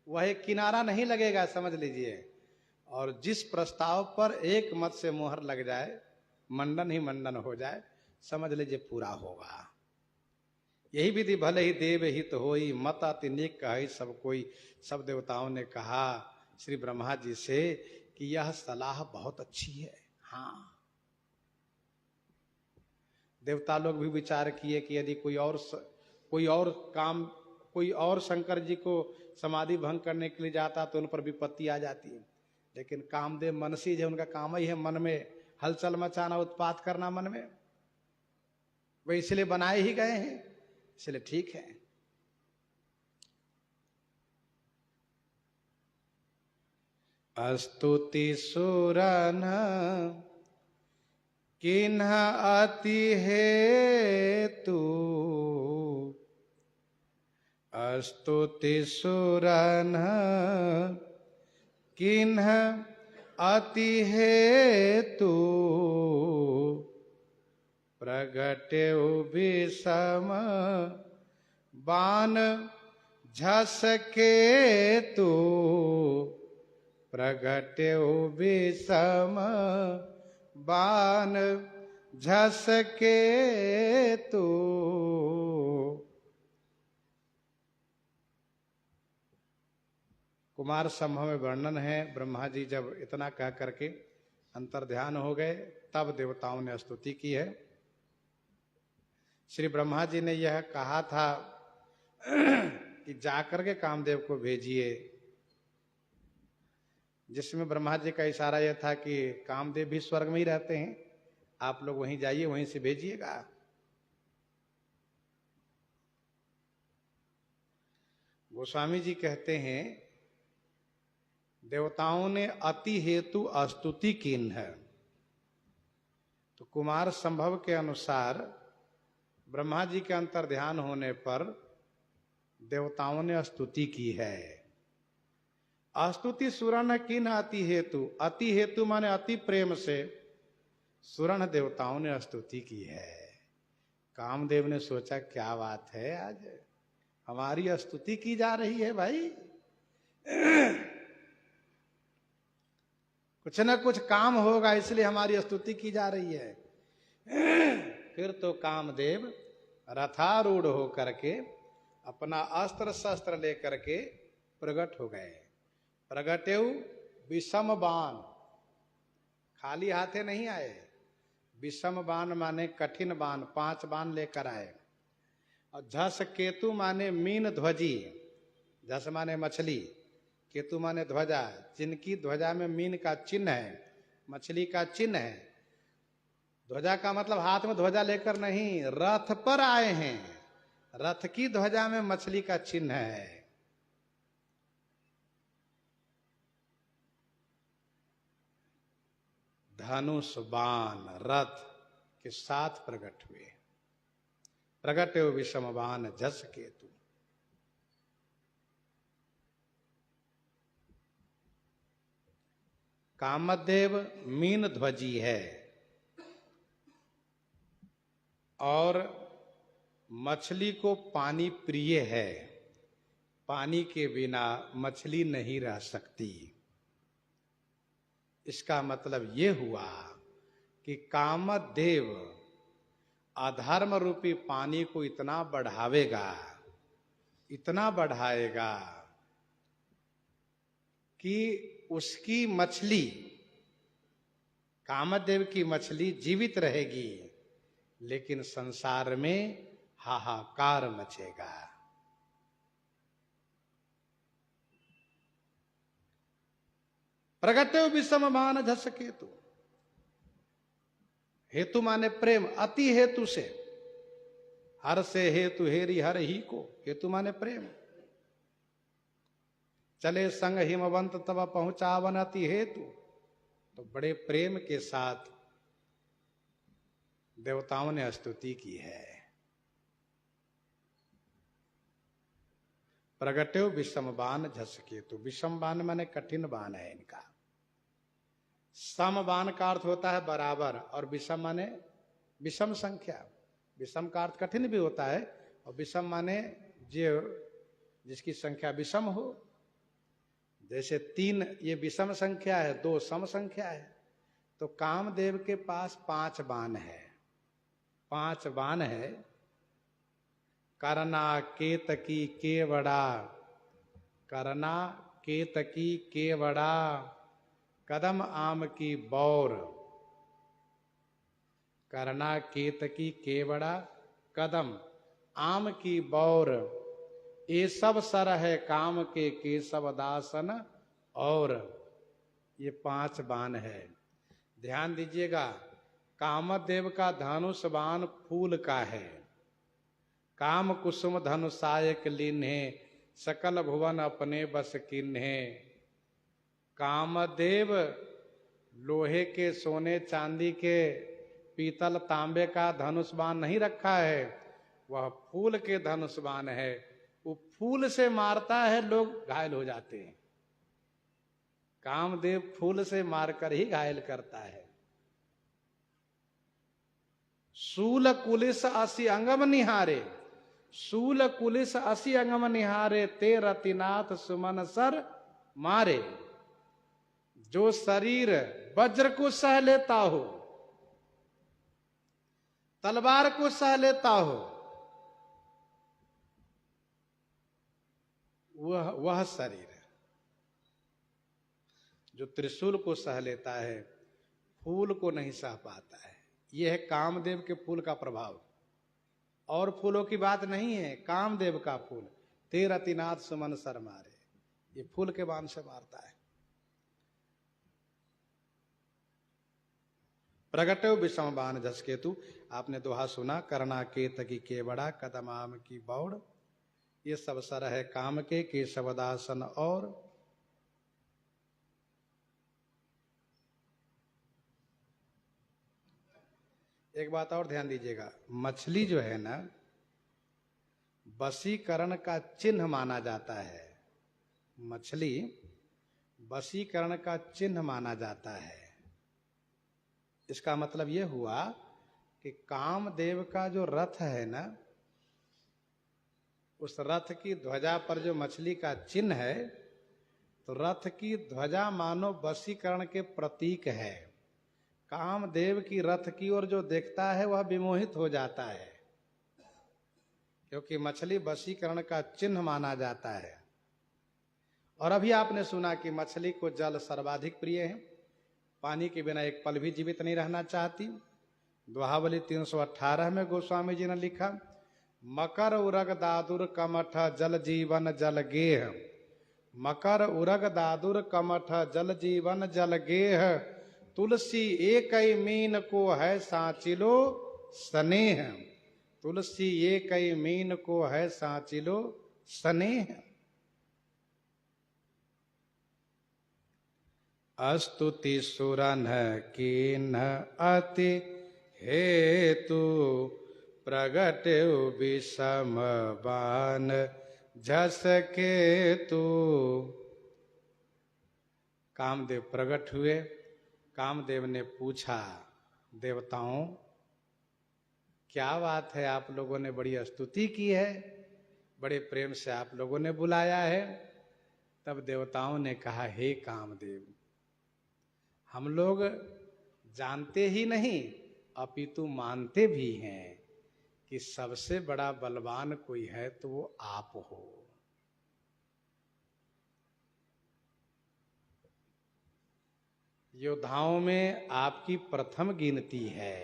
वह एक किनारा नहीं लगेगा, समझ लीजिए। और जिस प्रस्ताव पर एक मत से मोहर लग जाए, मंडन ही मंडन हो जाए, समझ लीजिए पूरा होगा। यही विधि भले ही देव हित होई, मत अति नेक कहे सब कोई। सब देवताओं ने कहा श्री ब्रह्मा जी से कि यह सलाह बहुत अच्छी है। हाँ, देवता लोग भी विचार किए कि यदि कोई और शंकर जी को समाधि भंग करने के लिए जाता तो उन पर विपत्ति आ जाती। लेकिन कामदेव मनसी है, उनका काम ही है मन में हलचल मचाना, उत्पात करना मन में, वे इसलिए बनाए ही गए हैं, इसलिए ठीक है। स्तुति सुरन किन्ह अति हेतु, स्तुति सुरन किन्ह अति हेतु, प्रगट्यौ विषम बाण झसकेतु, प्रगट्यौ विषम बाण झसकेतु। कुमार संभव में वर्णन है, ब्रह्मा जी जब इतना कह करके अंतर्ध्यान हो गए तब देवताओं ने स्तुति की है। श्री ब्रह्मा जी ने यह कहा था कि जाकर के कामदेव को भेजिए, जिसमें ब्रह्मा जी का इशारा यह था कि कामदेव भी स्वर्ग में ही रहते हैं, आप लोग वहीं जाइए, वहीं से भेजिएगा। गोस्वामी जी कहते हैं देवताओं ने अति हेतु स्तुति कीन है, तो कुमार संभव के अनुसार ब्रह्मा जी के अंतर्ध्यान होने पर देवताओं ने स्तुति की है। स्तुति सुरण कीन अति हेतु, अति हेतु माने अति प्रेम से सुरण देवताओं ने स्तुति की है। कामदेव ने सोचा क्या बात है, आज हमारी स्तुति की जा रही है भाई, कुछ न कुछ काम होगा इसलिए हमारी स्तुति की जा रही है। फिर तो कामदेव रथारूढ़ होकर के अपना अस्त्र शस्त्र लेकर के प्रकट हो गए। प्रगटेउ विषम बाण, खाली हाथे नहीं आए, विषम बाण माने कठिन बाण, 5 बाण लेकर आए। और झस केतु माने मीन ध्वजी, झस माने मछली, केतु माने ध्वजा, जिनकी ध्वजा में मीन का चिन्ह है, मछली का चिन्ह है। ध्वजा का मतलब हाथ में ध्वजा लेकर नहीं, रथ पर आए हैं, रथ की ध्वजा में मछली का चिन्ह है। धनुष बाण रथ के साथ प्रकट हुए। प्रगटे विषम बाण झस केतु। कामदेव मीन ध्वजी है और मछली को पानी प्रिय है, पानी के बिना मछली नहीं रह सकती। इसका मतलब ये हुआ कि कामदेव अधर्म रूपी पानी को इतना बढ़ावेगा, इतना बढ़ाएगा कि उसकी मछली, कामदेव की मछली जीवित रहेगी, लेकिन संसार में हाहाकार मचेगा। प्रगटे विषम बाण झस केतु। हेतु माने प्रेम, अति हेतु से, हर से हेतु हेरी हर ही को, हेतु माने प्रेम। चले संग हिमवंत तब पहुंचावन अति हेतु, तो बड़े प्रेम के साथ देवताओं ने स्तुति की है। प्रगट्यो विषम बाण झस केतु। विषम बाण माने कठिन बाण है इनका। सम बाण का अर्थ होता है बराबर, और विषम माने विषम संख्या। विषम का अर्थ कठिन भी होता है, और विषम माने जिसकी संख्या विषम हो। जैसे 3 ये विषम संख्या है, 2 सम संख्या है, तो कामदेव के पास 5 बाण है, 5 बाण है। करना केतकी केवड़ा, करना केतकी केवड़ा, कदम आम की बौर। करना केतकी केवड़ा, कदम आम की बौर, ये सब सर है काम के केशव दासन और। ये 5 बाण है। ध्यान दीजिएगा, कामदेव का धनुष बाण फूल का है। काम कुसुम धनुषायक लीन्हे, सकल भुवन अपने बस कीन्हे। कामदेव लोहे के, सोने चांदी के, पीतल तांबे का धनुष बाण नहीं रखा है, वह फूल के धनुष बाण है। वो फूल से मारता है, लोग घायल हो जाते हैं। कामदेव फूल से मारकर ही घायल करता है। शूल कुलिस असी अंगम निहारे, शूल कुलिस असी अंगम निहारे, ते रतिनाथ सुमन सर मारे। जो शरीर वज्र को सह लेता हो, तलवार को सह लेता हो, वह शरीर जो त्रिशूल को सह लेता है, फूल को नहीं सह पाता है। यह है कामदेव के फूल का प्रभाव। और फूलों की बात नहीं है, कामदेव का फूल। ते रतिनाथ सुमन सर मारे, ये फूल के बाण से मारता है। प्रगटो विषम बाण झसकेतु, आपने दोहा सुना। करना केतकी केवड़ा, कदम आम की बौड़, ये सब सर है काम के केशवदासन और। एक बात और ध्यान दीजिएगा, मछली जो है ना, वशीकरण का चिन्ह माना जाता है। मछली वशीकरण का चिन्ह माना जाता है। इसका मतलब यह हुआ कि कामदेव का जो रथ है ना, उस रथ की ध्वजा पर जो मछली का चिन्ह है, तो रथ की ध्वजा मानो वशीकरण के प्रतीक है। कामदेव की रथ की ओर जो देखता है वह विमोहित हो जाता है, क्योंकि मछली वशीकरण का चिन्ह माना जाता है। और अभी आपने सुना कि मछली को जल सर्वाधिक प्रिय है, पानी के बिना एक पल भी जीवित नहीं रहना चाहती। दोहावली 318 में गोस्वामी जी ने लिखा, मकर उरग दादुर कमठ जल जीवन जल गेह, मकर उरग दादुर कमठ जल जीवन जल गेह, तुलसी एक मीन को है सांचिलो स्नेह, तुलसी एक मीन को है सांचिलो स्नेह। अस्तुति सुरन कीन अति हेतु, प्रगट विषम बाण झसकेतु। कामदेव प्रकट हुए। कामदेव ने पूछा, देवताओं क्या बात है, आप लोगों ने बड़ी स्तुति की है, बड़े प्रेम से आप लोगों ने बुलाया है। तब देवताओं ने कहा, हे कामदेव, हम लोग जानते ही नहीं अपितु मानते भी हैं कि सबसे बड़ा बलवान कोई है तो वो आप हो। योद्धाओं में आपकी प्रथम गिनती है।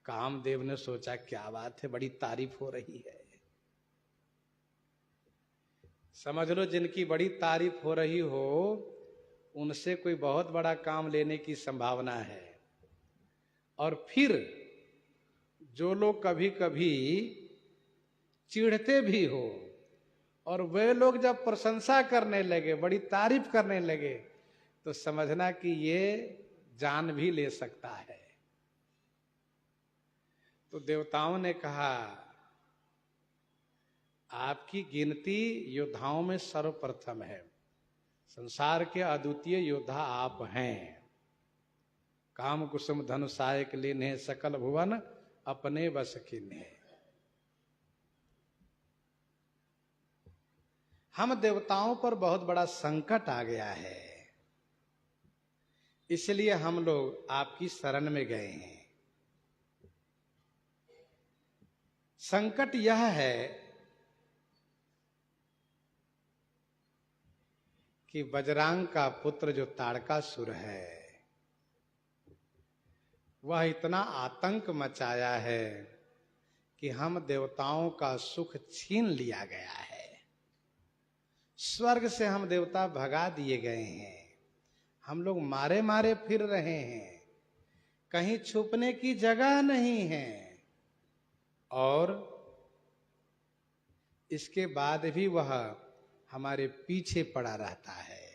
कामदेव ने सोचा, क्या बात है, बड़ी तारीफ हो रही है। समझ लो जिनकी बड़ी तारीफ हो रही हो, उनसे कोई बहुत बड़ा काम लेने की संभावना है। और फिर जो लोग कभी कभी चिढ़ते भी हो, और वे लोग जब प्रशंसा करने लगे, बड़ी तारीफ करने लगे, तो समझना कि ये जान भी ले सकता है। तो देवताओं ने कहा, आपकी गिनती योद्धाओं में सर्वप्रथम है। संसार के अद्वितीय योद्धा आप हैं। काम कुसुम धनुषायक लीन्हे, सकल भुवन अपने बस कीन्हे। हम देवताओं पर बहुत बड़ा संकट आ गया है, इसलिए हम लोग आपकी शरण में गए हैं। संकट यह है कि बजरंग का पुत्र जो ताड़कासुर है वह इतना आतंक मचाया है कि हम देवताओं का सुख छीन लिया गया है। स्वर्ग से हम देवता भगा दिए गए हैं। हम लोग मारे मारे फिर रहे हैं, कहीं छुपने की जगह नहीं है। और इसके बाद भी वह हमारे पीछे पड़ा रहता है।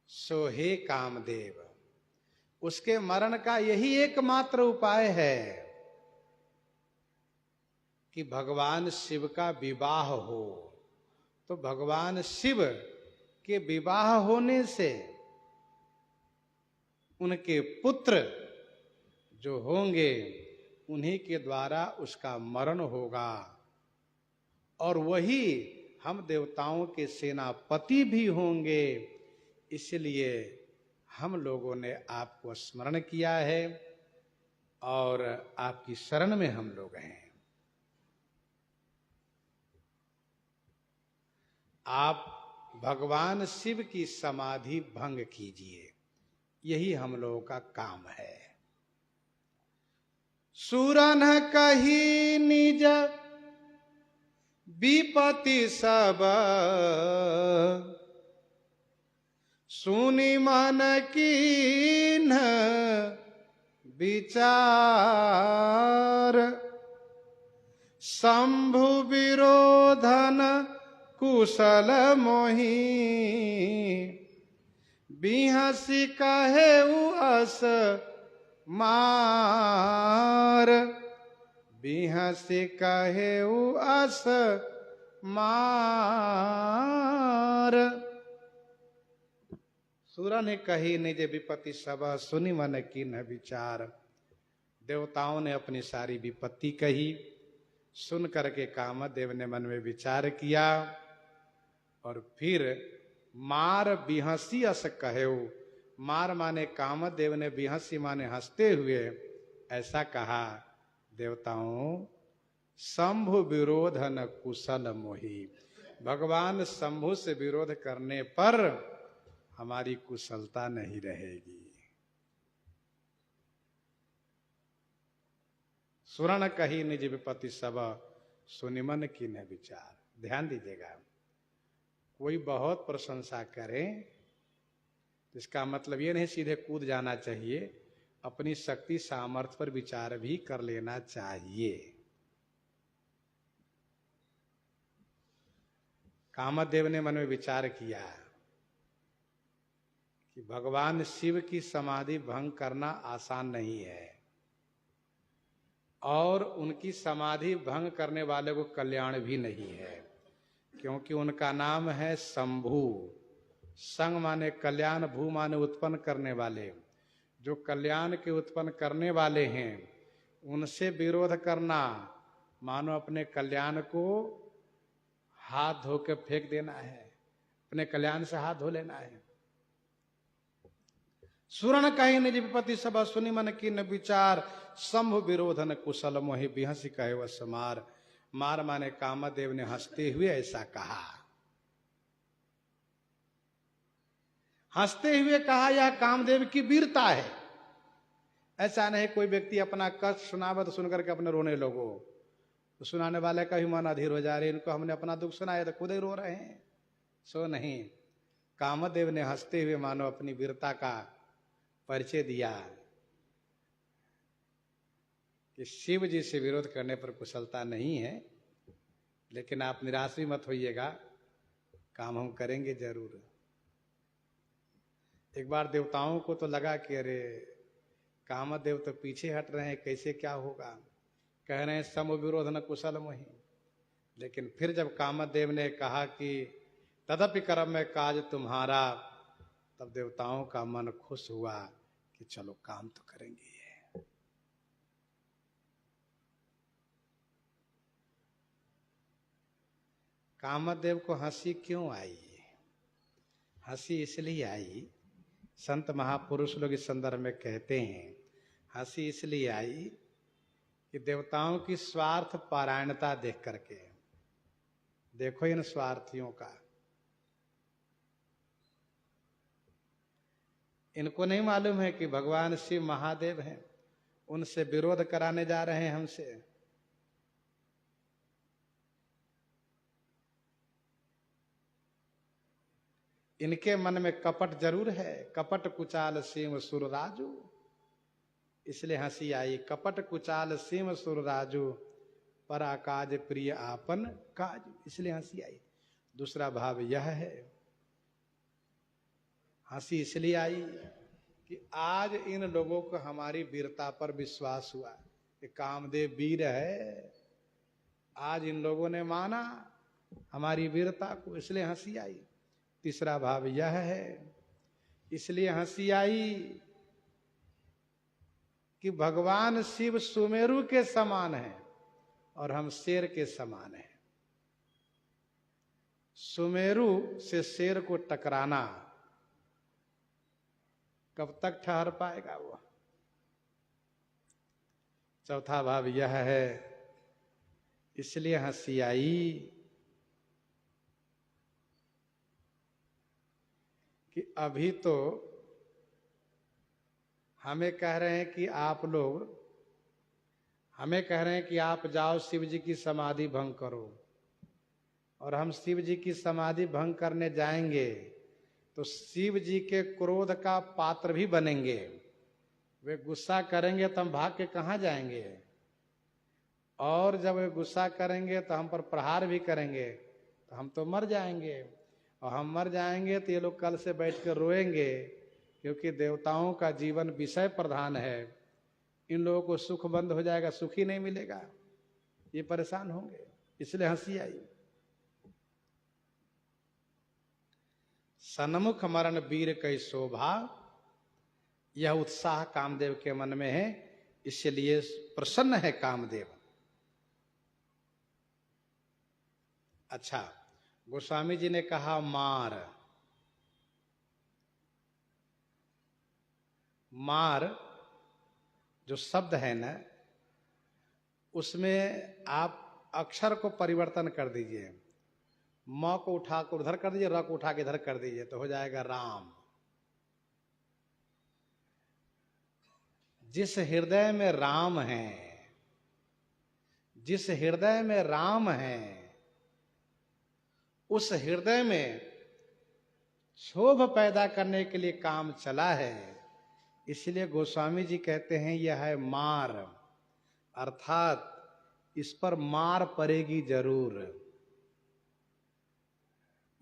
सो हे कामदेव, उसके मरण का यही एकमात्र उपाय है कि भगवान शिव का विवाह हो। तो भगवान शिव के विवाह होने से उनके पुत्र जो होंगे उन्हीं के द्वारा उसका मरण होगा, और वही हम देवताओं के सेनापति भी होंगे। इसलिए हम लोगों ने आपको स्मरण किया है और आपकी शरण में हम लोग हैं। आप भगवान शिव की समाधि भंग कीजिए, यही हम लोगों का काम है। सुरन कही निज विपति सब, सुनि मन कीन्ह विचार, शंभु विरोधन कुशल मोहि, बिहसी कहे अस मार, बिहसी कहे अस मार। सूरन ने कही निज विपत्ति सब, सुनि मन कीन्ह विचार। देवताओं ने अपनी सारी विपत्ति कही, सुन करके कामदेव ने मन में विचार किया और फिर मार बिहसी अस कहेऊ। मार माने कामदेव ने, बिहसी माने हंसते हुए ऐसा कहा, देवताओं शंभु विरोधन कुशल मोहि। भगवान शंभु से विरोध करने पर हमारी कुशलता नहीं रहेगी। सुरण कही निज विपत्ति सब, सुनि मन कीन्ह विचार। ध्यान दीजिएगा, कोई बहुत प्रशंसा करे इसका मतलब ये नहीं सीधे कूद जाना चाहिए, अपनी शक्ति सामर्थ्य पर विचार भी कर लेना चाहिए। कामदेव ने मन में विचार किया कि भगवान शिव की समाधि भंग करना आसान नहीं है, और उनकी समाधि भंग करने वाले को कल्याण भी नहीं है, क्योंकि उनका नाम है शंभु। संग माने कल्याण, भू माने उत्पन्न करने वाले। जो कल्याण के उत्पन्न करने वाले हैं उनसे विरोध करना मानो अपने कल्याण को हाथ धो के फेंक देना है, अपने कल्याण से हाथ धो लेना है। सुरण कही निज विपत्ति सब, सुनि मन कीन्ह विचार, शंभु विरोधन कुशल मोहि, बिहसी कहे वस मार। मार माने कामदेव ने हंसते हुए ऐसा कहा। हंसते हुए कहा, यह कामदेव की वीरता है। ऐसा नहीं कोई व्यक्ति अपना कष्ट सुनावे तो सुनकर के अपने रोने लगो, तो सुनाने वाले का भी मन अधीर हो जा रहे, इनको हमने अपना दुख सुनाया तो खुद ही रो रहे हैं। सो नहीं, कामदेव ने हंसते हुए मानो अपनी वीरता का परिचय दिया कि शिव जी से विरोध करने पर कुशलता नहीं है, लेकिन आप निराश भी मत होइएगा, काम हम करेंगे जरूर। एक बार देवताओं को तो लगा कि अरे कामदेव तो पीछे हट रहे हैं, कैसे क्या होगा, कह रहे हैं सम विरोध न कुशल मोहि। लेकिन फिर जब कामदेव ने कहा कि तदपि कर्म में काज तुम्हारा, तब देवताओं का मन खुश हुआ कि चलो काम तो करेंगे। कामदेव को हंसी क्यों आई? हंसी इसलिए आई, संत महापुरुष लोग इस संदर्भ में कहते हैं, हंसी इसलिए आई कि देवताओं की स्वार्थ पारायणता देख करके, देखो इन स्वार्थियों का, इनको नहीं मालूम है कि भगवान शिव महादेव हैं, उनसे विरोध कराने जा रहे हैं हमसे। इनके मन में कपट जरूर है, कपट कुचाल सिंह सुर राजू, इसलिए हंसी आई। कपट कुचाल सिंह सुर राजू, पराकाज प्रिय आपन काज, इसलिए हंसी आई। दूसरा भाव यह है, हंसी इसलिए आई कि आज इन लोगों को हमारी वीरता पर विश्वास हुआ कि कामदेव वीर है। आज इन लोगों ने माना हमारी वीरता को, इसलिए हंसी आई। तीसरा भाव यह है, इसलिए हंसी आई कि भगवान शिव सुमेरु के समान है और हम शेर के समान हैं। सुमेरु से शेर को टकराना कब तक ठहर पाएगा वो। चौथा भाव यह है, इसलिए हंसी आई कि अभी तो हमें कह रहे हैं कि आप लोग, हमें कह रहे हैं कि आप जाओ शिव जी की समाधि भंग करो, और हम शिव जी की समाधि भंग करने जाएंगे तो शिव जी के क्रोध का पात्र भी बनेंगे। वे गुस्सा करेंगे तो हम भाग के कहाँ जाएंगे, और जब वे गुस्सा करेंगे तो हम पर प्रहार भी करेंगे तो हम तो मर जाएंगे, और हम मर जाएंगे तो ये लोग कल से बैठ कर रोएंगे, क्योंकि देवताओं का जीवन विषय प्रधान है। इन लोगों को सुख बंद हो जाएगा, सुख ही नहीं मिलेगा, ये परेशान होंगे, इसलिए हंसी आई। सन्मुख मरण वीर कई शोभा, यह उत्साह कामदेव के मन में है, इसलिए प्रसन्न है कामदेव। अच्छा, गोस्वामी जी ने कहा मार, मार जो शब्द है ना, उसमें आप अक्षर को परिवर्तन कर दीजिए। म को उठा कर उधर कर दीजिए, र को उठा के इधर कर दीजिए, तो हो जाएगा राम। जिस हृदय में राम है, जिस हृदय में राम है, उस हृदय में क्षोभ पैदा करने के लिए काम चला है। इसलिए गोस्वामी जी कहते हैं यह है मार, अर्थात इस पर मार पड़ेगी, जरूर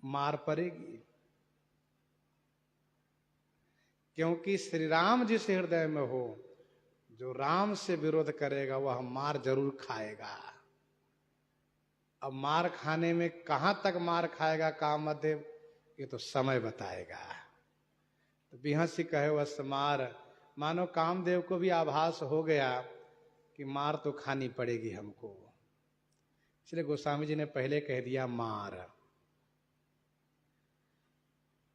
मार पड़ेगी, क्योंकि श्री राम जिस हृदय में हो, जो राम से विरोध करेगा वह मार जरूर खाएगा। अब मार खाने में कहां तक मार खाएगा कामदेव, ये तो समय बताएगा। तो बिहसी कहे वस मार, मानो कामदेव को भी आभास हो गया कि मार तो खानी पड़ेगी हमको, इसलिए गोस्वामी जी ने पहले कह दिया मार।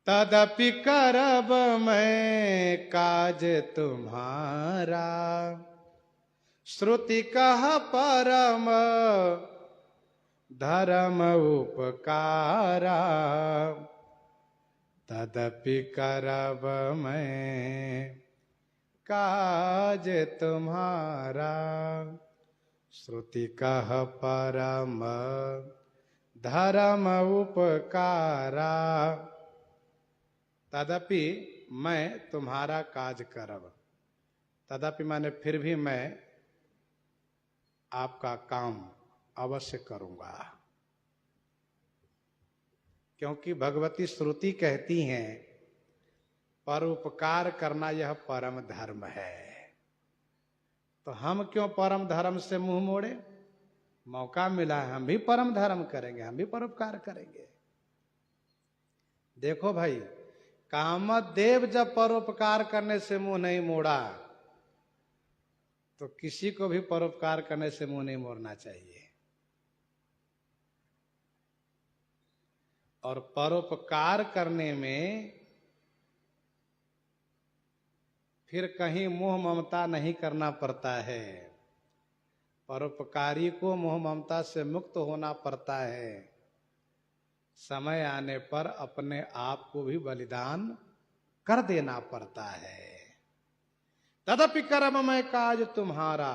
तदपि करब मैं काज तुम्हारा, श्रुति कह परम धर्म उपकारा। तदपि करब मैं काज तुम्हारा, श्रुति कह परम धर्म उपकारा। तदपि मैं तुम्हारा काज करब, तदपि माने फिर भी मैं आपका काम अवश्य करूंगा, क्योंकि भगवती श्रुति कहती हैं परोपकार करना यह परम धर्म है। तो हम क्यों परम धर्म से मुंह मोड़े, मौका मिला है हम भी परम धर्म करेंगे, हम भी परोपकार करेंगे। देखो भाई, कामदेव जब परोपकार करने से मुंह नहीं मोड़ा, तो किसी को भी परोपकार करने से मुंह नहीं मोड़ना चाहिए। और परोपकार करने में फिर कहीं मोह ममता नहीं करना पड़ता है। परोपकारी को मोह ममता से मुक्त होना पड़ता है। समय आने पर अपने आप को भी बलिदान कर देना पड़ता है। तदपि कर्म मैं काज तुम्हारा,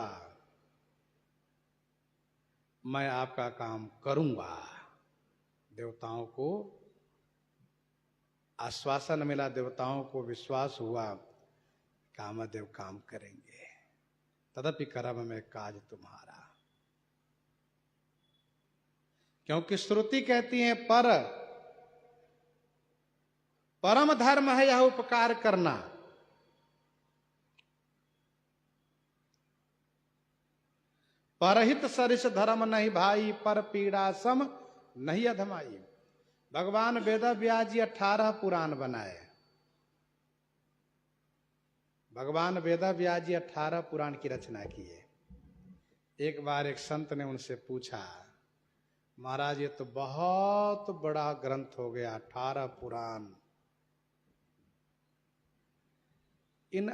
मैं आपका काम करूंगा। देवताओं को आश्वासन मिला, देवताओं को विश्वास हुआ, कामदेव काम करेंगे। तदपि कर्म में काज तुम्हारा, क्योंकि श्रुति कहती है परम धर्म है यह उपकार करना। परहित सरिस धर्म नहीं भाई, पर पीड़ा सम नहीं अधमाई। भगवान वेद व्यास जी 18 पुराण बनाए। भगवान वेद व्यास जी 18 पुराण की रचना किए। एक बार एक संत ने उनसे पूछा, महाराज ये तो बहुत बड़ा ग्रंथ हो गया, 18 पुराण, इन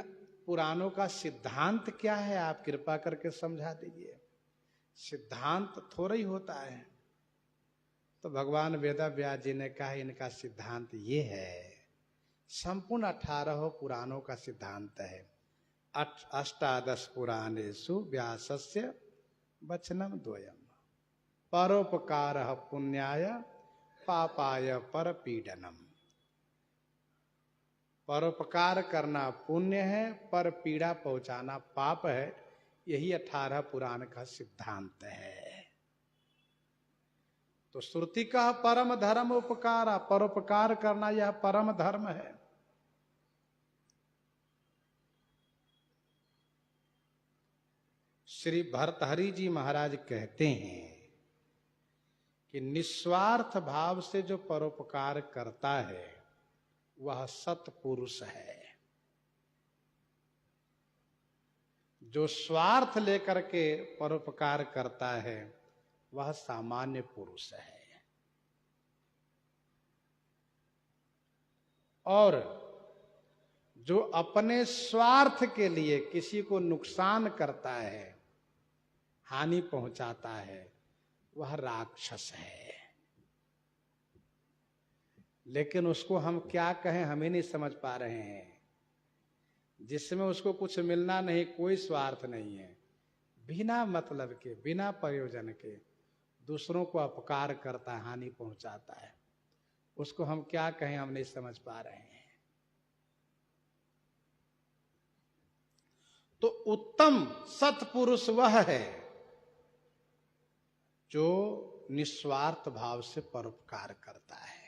पुराणों का सिद्धांत क्या है, आप कृपा करके समझा दीजिए। सिद्धांत थोड़ा ही होता है। तो भगवान वेद व्यास जी ने कहा, इनका सिद्धांत ये है, संपूर्ण 18 पुराणों का सिद्धांत है। 18 पुराणेषु व्यासस्य वचनम द्वयम्, परोपकारः पुण्याय पापाय परपीडनम। परोपकार करना पुण्य है, पर पीड़ा पहुंचाना पाप है। यही 18 पुराण का सिद्धांत है। तो श्रुति का परम धर्म उपकारा, परोपकार करना यह परम धर्म है। श्री भर्तहरि जी महाराज कहते हैं कि निस्वार्थ भाव से जो परोपकार करता है वह सत्पुरुष है। जो स्वार्थ लेकर के परोपकार करता है वह सामान्य पुरुष है। और जो अपने स्वार्थ के लिए किसी को नुकसान करता है, हानि पहुंचाता है, वह राक्षस है। लेकिन उसको हम क्या कहें, हम ही नहीं समझ पा रहे हैं। जिसमें उसको कुछ मिलना नहीं, कोई स्वार्थ नहीं है, बिना मतलब के, बिना प्रयोजन के दूसरों को अपकार करता है, हानि पहुंचाता है, उसको हम क्या कहें, हम नहीं समझ पा रहे हैं। तो उत्तम सत्पुरुष वह है जो निस्वार्थ भाव से परोपकार करता है।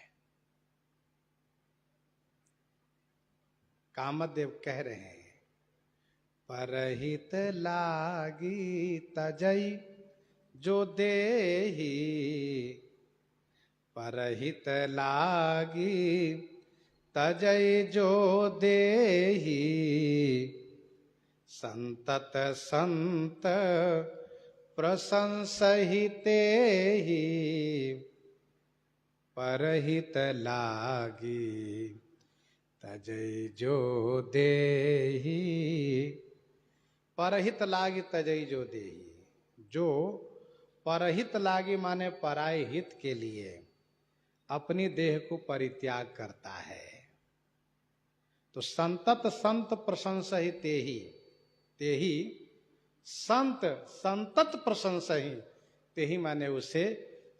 कामदेव कह रहे हैं, परहित लागी तजई जो देही, परहित लागी तजई जो देही, संतत संत प्रशंसहि तेहि, परहित लागी तजई जो देही। परहित लागी तजई जो देही, जो परहित लागी माने पराय हित के लिए अपनी देह को परित्याग करता है। तो संतत संत प्रशंसहि तेहि, तेहि संत संतत प्रशंसहि, तेहि माने उसे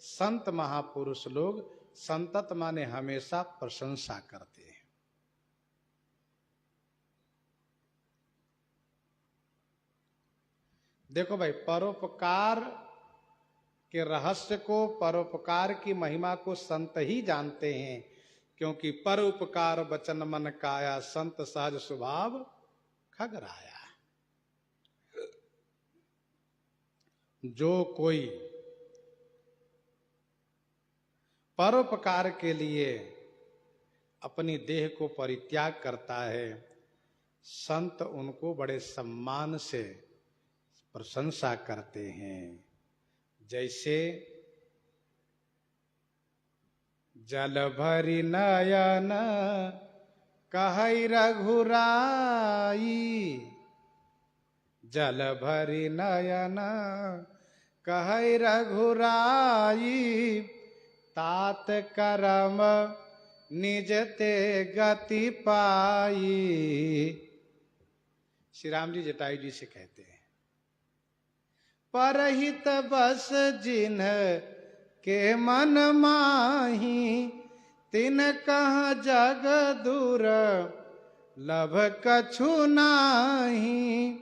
संत महापुरुष लोग, संतत माने हमेशा प्रशंसा करते हैं। देखो भाई, परोपकार के रहस्य को, परोपकार की महिमा को संत ही जानते हैं, क्योंकि परोपकार वचन मन काया, संत सहज स्वभाव खगराया। जो कोई परोपकार के लिए अपनी देह को परित्याग करता है, संत उनको बड़े सम्मान से प्रशंसा करते हैं। जैसे जल भरी नयन कहै रघुराई, जल भरी नयन कहै रघुराई, तात करम निज ते गति पाई। श्री राम जी जटायु जी से कहते हैं, परहित बस जिन के मन माही, तिन कह जग दूर लभ कछु नाही,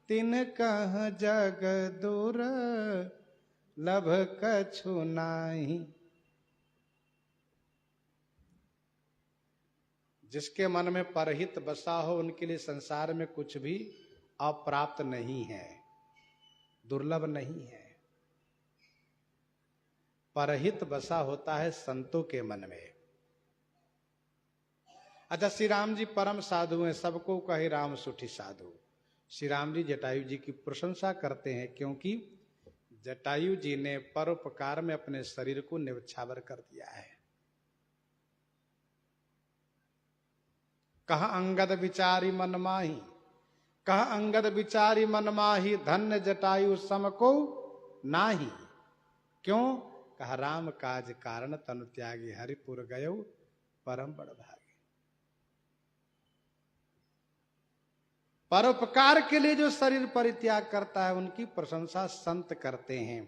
तिन कह जग दूर लभ कछु नाही। जिसके मन में परहित बसा हो उनके लिए संसार में कुछ भी अप्राप्त नहीं है, दुर्लभ नहीं है। परहित बसा होता है संतों के मन में। अच्छा, श्री राम जी परम साधु हैं, सबको कहे राम सुठी साधु। श्री राम जी जटायु जी की प्रशंसा करते हैं, क्योंकि जटायु जी ने परोपकार में अपने शरीर को न्यौछावर कर दिया है। कह अंगद विचारी मन माही, कह अंगद विचारी मन माही, धन्य जटायु सम को नाही। क्यों? कहा राम काज कारण तनु त्यागी, हरिपुर गयो परम बड़ भागी। परोपकार के लिए जो शरीर परित्याग करता है उनकी प्रशंसा संत करते हैं।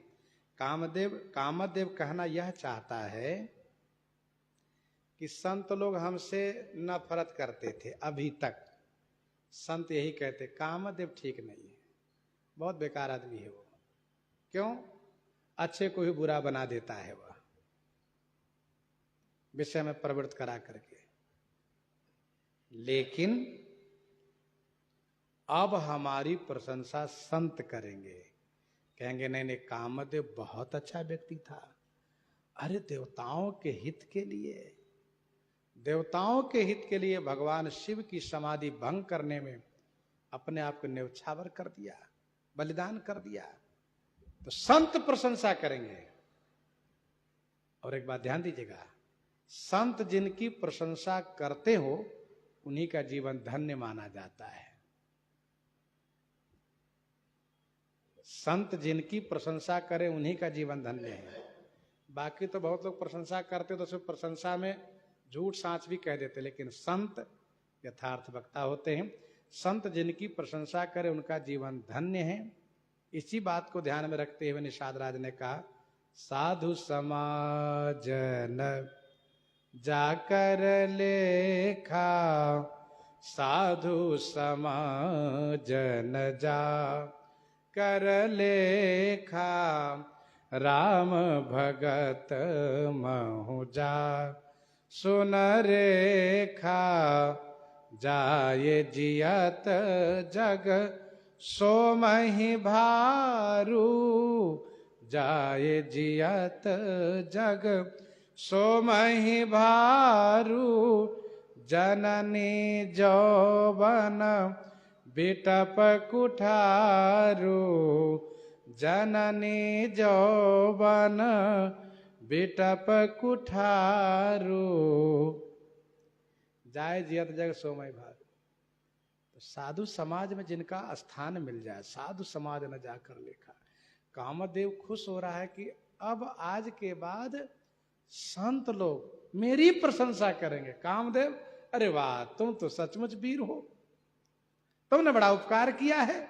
कामदेव कहना यह चाहता है कि संत लोग हमसे नफरत करते थे, अभी तक संत यही कहते कामदेव ठीक नहीं है, बहुत बेकार आदमी है वो। क्यों? अच्छे को ही बुरा बना देता है वह, विषय में प्रवृत्त करा करके। लेकिन अब हमारी प्रशंसा संत करेंगे, कहेंगे नहीं नहीं कामदेव बहुत अच्छा व्यक्ति था। अरे देवताओं के हित के लिए, देवताओं के हित के लिए भगवान शिव की समाधि भंग करने में अपने आप को न्यौछावर कर दिया, बलिदान कर दिया, तो संत प्रशंसा करेंगे। और एक बात ध्यान दीजिएगा, संत जिनकी प्रशंसा करते हो उन्हीं का जीवन धन्य माना जाता है। संत जिनकी प्रशंसा करे उन्हीं का जीवन धन्य है। बाकी तो बहुत लोग प्रशंसा करते तो सिर्फ प्रशंसा में झूठ सांच भी कह देते, लेकिन संत यथार्थ वक्ता होते हैं। संत जिनकी प्रशंसा करे उनका जीवन धन्य है। इसी बात को ध्यान में रखते हुए निषाद राज ने कहा, साधु समाजन जाकर लेखा, साधु समाजन जा कर लेखा, राम भगत महु जा सुन रेखा, जाये जियत जग सो मही भारू, जाये जियत जग सो मही भारू, जननी जौवन बिटप कुठारू, जननी जौवन बिटप कुठारू, जाय जियत जग सोमय भारू। तो साधु समाज में जिनका स्थान मिल जाए, साधु समाज न जाकर लेखा। कामदेव खुश हो रहा है कि अब आज के बाद संत लोग मेरी प्रशंसा करेंगे। कामदेव, अरे वाह, तुम तो सचमुच वीर हो, तुमने बड़ा उपकार किया है।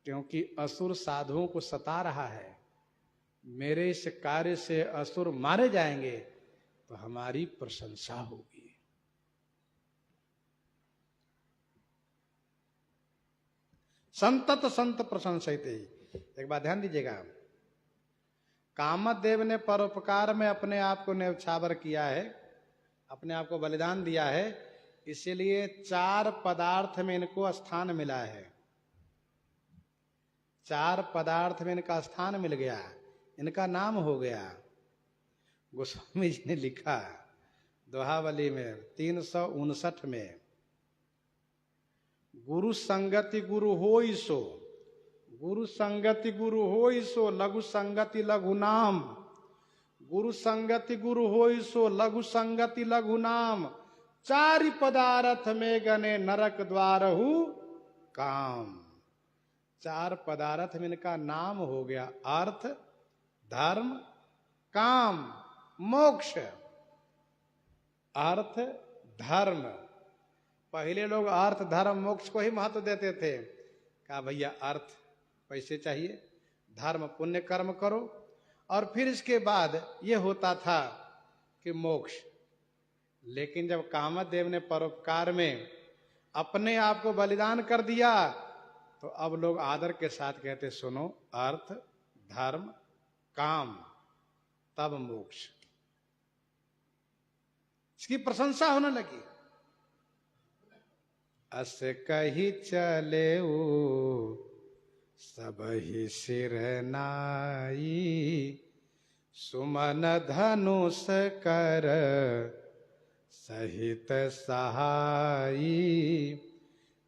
क्योंकि असुर साधुओं को सता रहा है, मेरे इस कार्य से असुर मारे जाएंगे तो हमारी प्रशंसा होगी। संतत संत प्रशंसिते। एक बात ध्यान दीजिएगा, कामदेव ने परोपकार में अपने आप को न्यौछावर किया है, अपने आप को बलिदान दिया है, इसीलिए 4 पदार्थ में इनको स्थान मिला है। 4 पदार्थ में इनका स्थान मिल गया, इनका नाम हो गया। गोस्वामी जी ने लिखा दोहावली में 359 में, गुरु संगति गुरु होई सो, गुरु संगति गुरु होई सो, लघु संगति लघु नाम, गुरु संगति गुरु होई सो, लघु संगति लघु नाम, 4 पदार्थ में गने नरक द्वारहु काम। चार पदार्थ में इनका नाम हो गया, अर्थ, धर्म, काम, मोक्ष। अर्थ, धर्म, पहले लोग अर्थ, धर्म, मोक्ष को ही महत्व देते थे। कहा भैया अर्थ पैसे चाहिए, धर्म पुण्य कर्म करो, और फिर इसके बाद ये होता था कि मोक्ष। लेकिन जब कामदेव ने परोपकार में अपने आप को बलिदान कर दिया तो अब लोग आदर के साथ कहते सुनो, अर्थ, धर्म, काम, तब मोक्ष। इसकी प्रशंसा होने लगी। अस कही चले सब ही सिर नाई, सुमन धनुष कर सहित सहाई।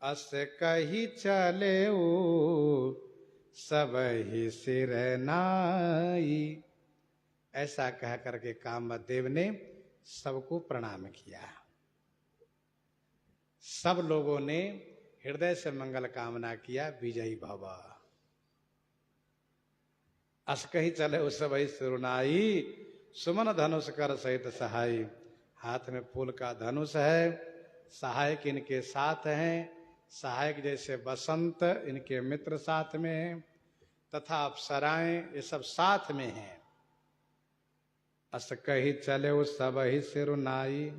अस कही चले सब ही सिर नाई। ऐसा कह करके कामदेव ने सबको प्रणाम किया। सब लोगों ने हृदय से मंगल कामना किया, विजयी भव। अस कही चले उस सबही सिरुनाई, सुमन धनुष कर सहित सहाय। हाथ में फूल का धनुष है, सहायक इनके साथ हैं। सहायक जैसे बसंत इनके मित्र साथ में हैं, तथा अप्सराएं ये सब साथ में हैं। अस कही चले उस सबही सिरुनाई।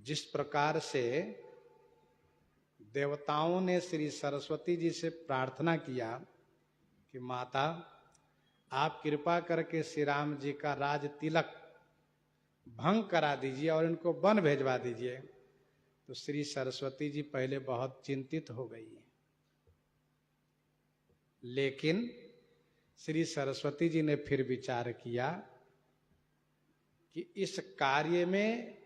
जिस प्रकार से देवताओं ने श्री सरस्वती जी से प्रार्थना किया कि माता आप कृपा करके श्री राम जी का राज तिलक भंग करा दीजिए और इनको वन भेजवा दीजिए, तो श्री सरस्वती जी पहले बहुत चिंतित हो गई। लेकिन श्री सरस्वती जी ने फिर विचार किया कि इस कार्य में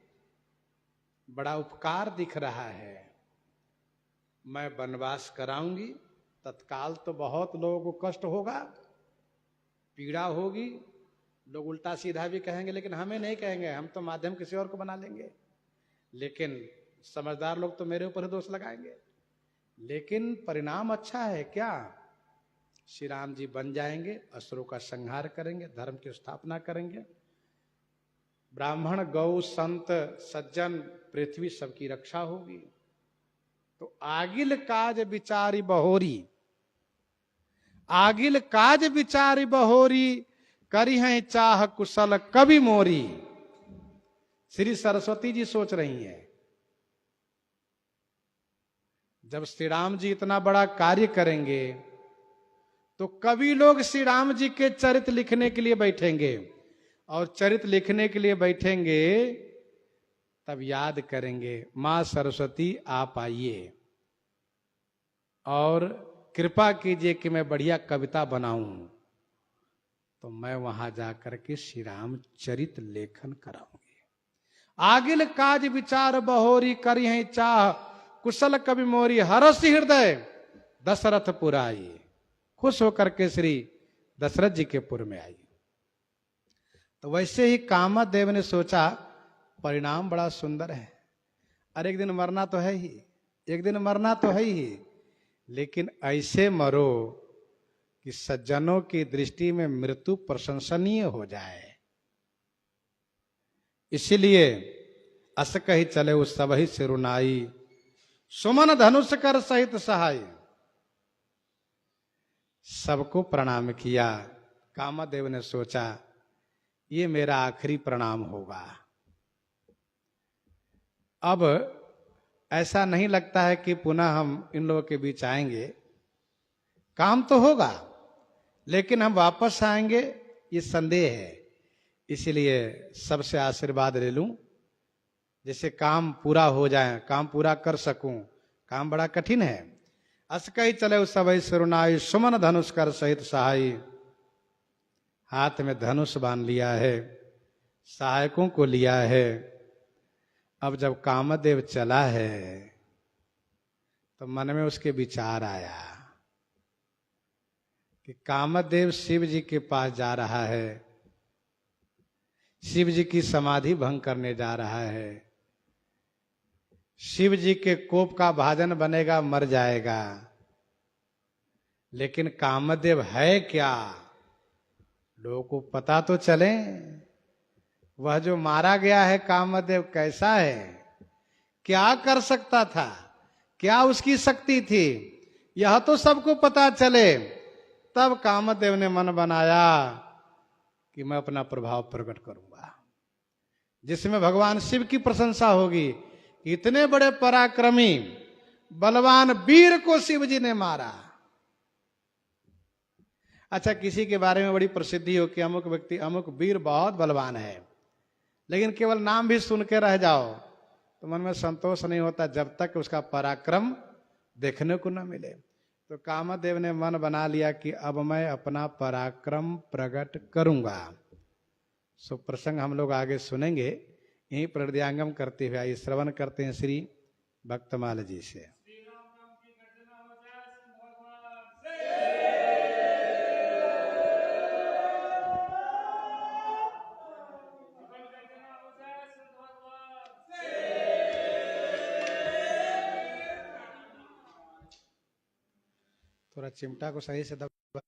बड़ा उपकार दिख रहा है, मैं वनवास कराऊंगी। तत्काल तो बहुत लोगों को कष्ट होगा, पीड़ा होगी, लोग उल्टा सीधा भी कहेंगे, लेकिन हमें नहीं कहेंगे, हम तो माध्यम किसी और को बना लेंगे। लेकिन समझदार लोग तो मेरे ऊपर ही दोष लगाएंगे। लेकिन परिणाम अच्छा है क्या? श्री राम जी बन जाएंगे, असुरों का संहार करेंगे, धर्म की स्थापना करेंगे, ब्राह्मण, गौ, संत, सज्जन, पृथ्वी सबकी रक्षा होगी। तो आगिल काज विचारी बहोरी, आगिल काज विचारी बहोरी, करी हैं चाह कुशल कवि मोरी। श्री सरस्वती जी सोच रही हैं, जब श्री राम जी इतना बड़ा कार्य करेंगे तो कवि लोग श्री राम जी के चरित्र लिखने के लिए बैठेंगे, और चरित्र लिखने के लिए बैठेंगे तब याद करेंगे मां सरस्वती आप आइए और कृपा कीजिए कि मैं बढ़िया कविता बनाऊं, तो मैं वहां जाकर के श्री राम चरित्र लेखन कराऊंगी। आगिल काज विचार बहोरी, करी हैं चाह कुशल कवि मोरी, हरस हृदय दशरथ पुराई। खुश होकर के श्री दशरथ जी के पुर में आई। तो वैसे ही कामदेव ने सोचा परिणाम बड़ा सुंदर है। अरे एक दिन मरना तो है ही, एक दिन मरना तो है ही, लेकिन ऐसे मरो कि सज्जनों की दृष्टि में मृत्यु प्रशंसनीय हो जाए। इसीलिए अस कही चले उस सबही सिरुनाई, सुमन धनुष कर सहित सहाय। सबको प्रणाम किया। कामदेव ने सोचा ये मेरा आखिरी प्रणाम होगा। अब ऐसा नहीं लगता है कि पुनः हम इन लोगों के बीच आएंगे। काम तो होगा लेकिन हम वापस आएंगे ये संदेह है। इसलिए सबसे आशीर्वाद ले लूं, जैसे काम पूरा हो जाए, काम पूरा कर सकूं। काम बड़ा कठिन है। अस कही चले उस सबही सिरुनाई, सुमन धनुष कर सहित सहाय। हाथ में धनुष बांध लिया है, सहायकों को लिया है। अब जब कामदेव चला है तो मन में उसके विचार आया कि कामदेव शिव जी के पास जा रहा है, शिव जी की समाधि भंग करने जा रहा है। शिव जी के कोप का भाजन बनेगा, मर जाएगा। लेकिन कामदेव है क्या, लोगों को पता तो चले। वह जो मारा गया है कामदेव कैसा है, क्या कर सकता था, क्या उसकी शक्ति थी, यह तो सबको पता चले। तब कामदेव ने मन बनाया कि मैं अपना प्रभाव प्रकट करूंगा, जिसमें भगवान शिव की प्रशंसा होगी। इतने बड़े पराक्रमी बलवान वीर को शिव जी ने मारा। अच्छा, किसी के बारे में बड़ी प्रसिद्धि हो कि अमुक व्यक्ति अमुक वीर बहुत बलवान है, लेकिन केवल नाम भी सुन के रह जाओ तो मन में संतोष नहीं होता जब तक उसका पराक्रम देखने को न मिले। तो कामदेव ने मन बना लिया कि अब मैं अपना पराक्रम प्रकट करूंगा। सो प्रसंग हम लोग आगे सुनेंगे। यहीं हृदयांगम करते हुए आइए श्रवण करते हैं श्री भक्तमाल जी से। थोड़ा चिमटा को सही से दबा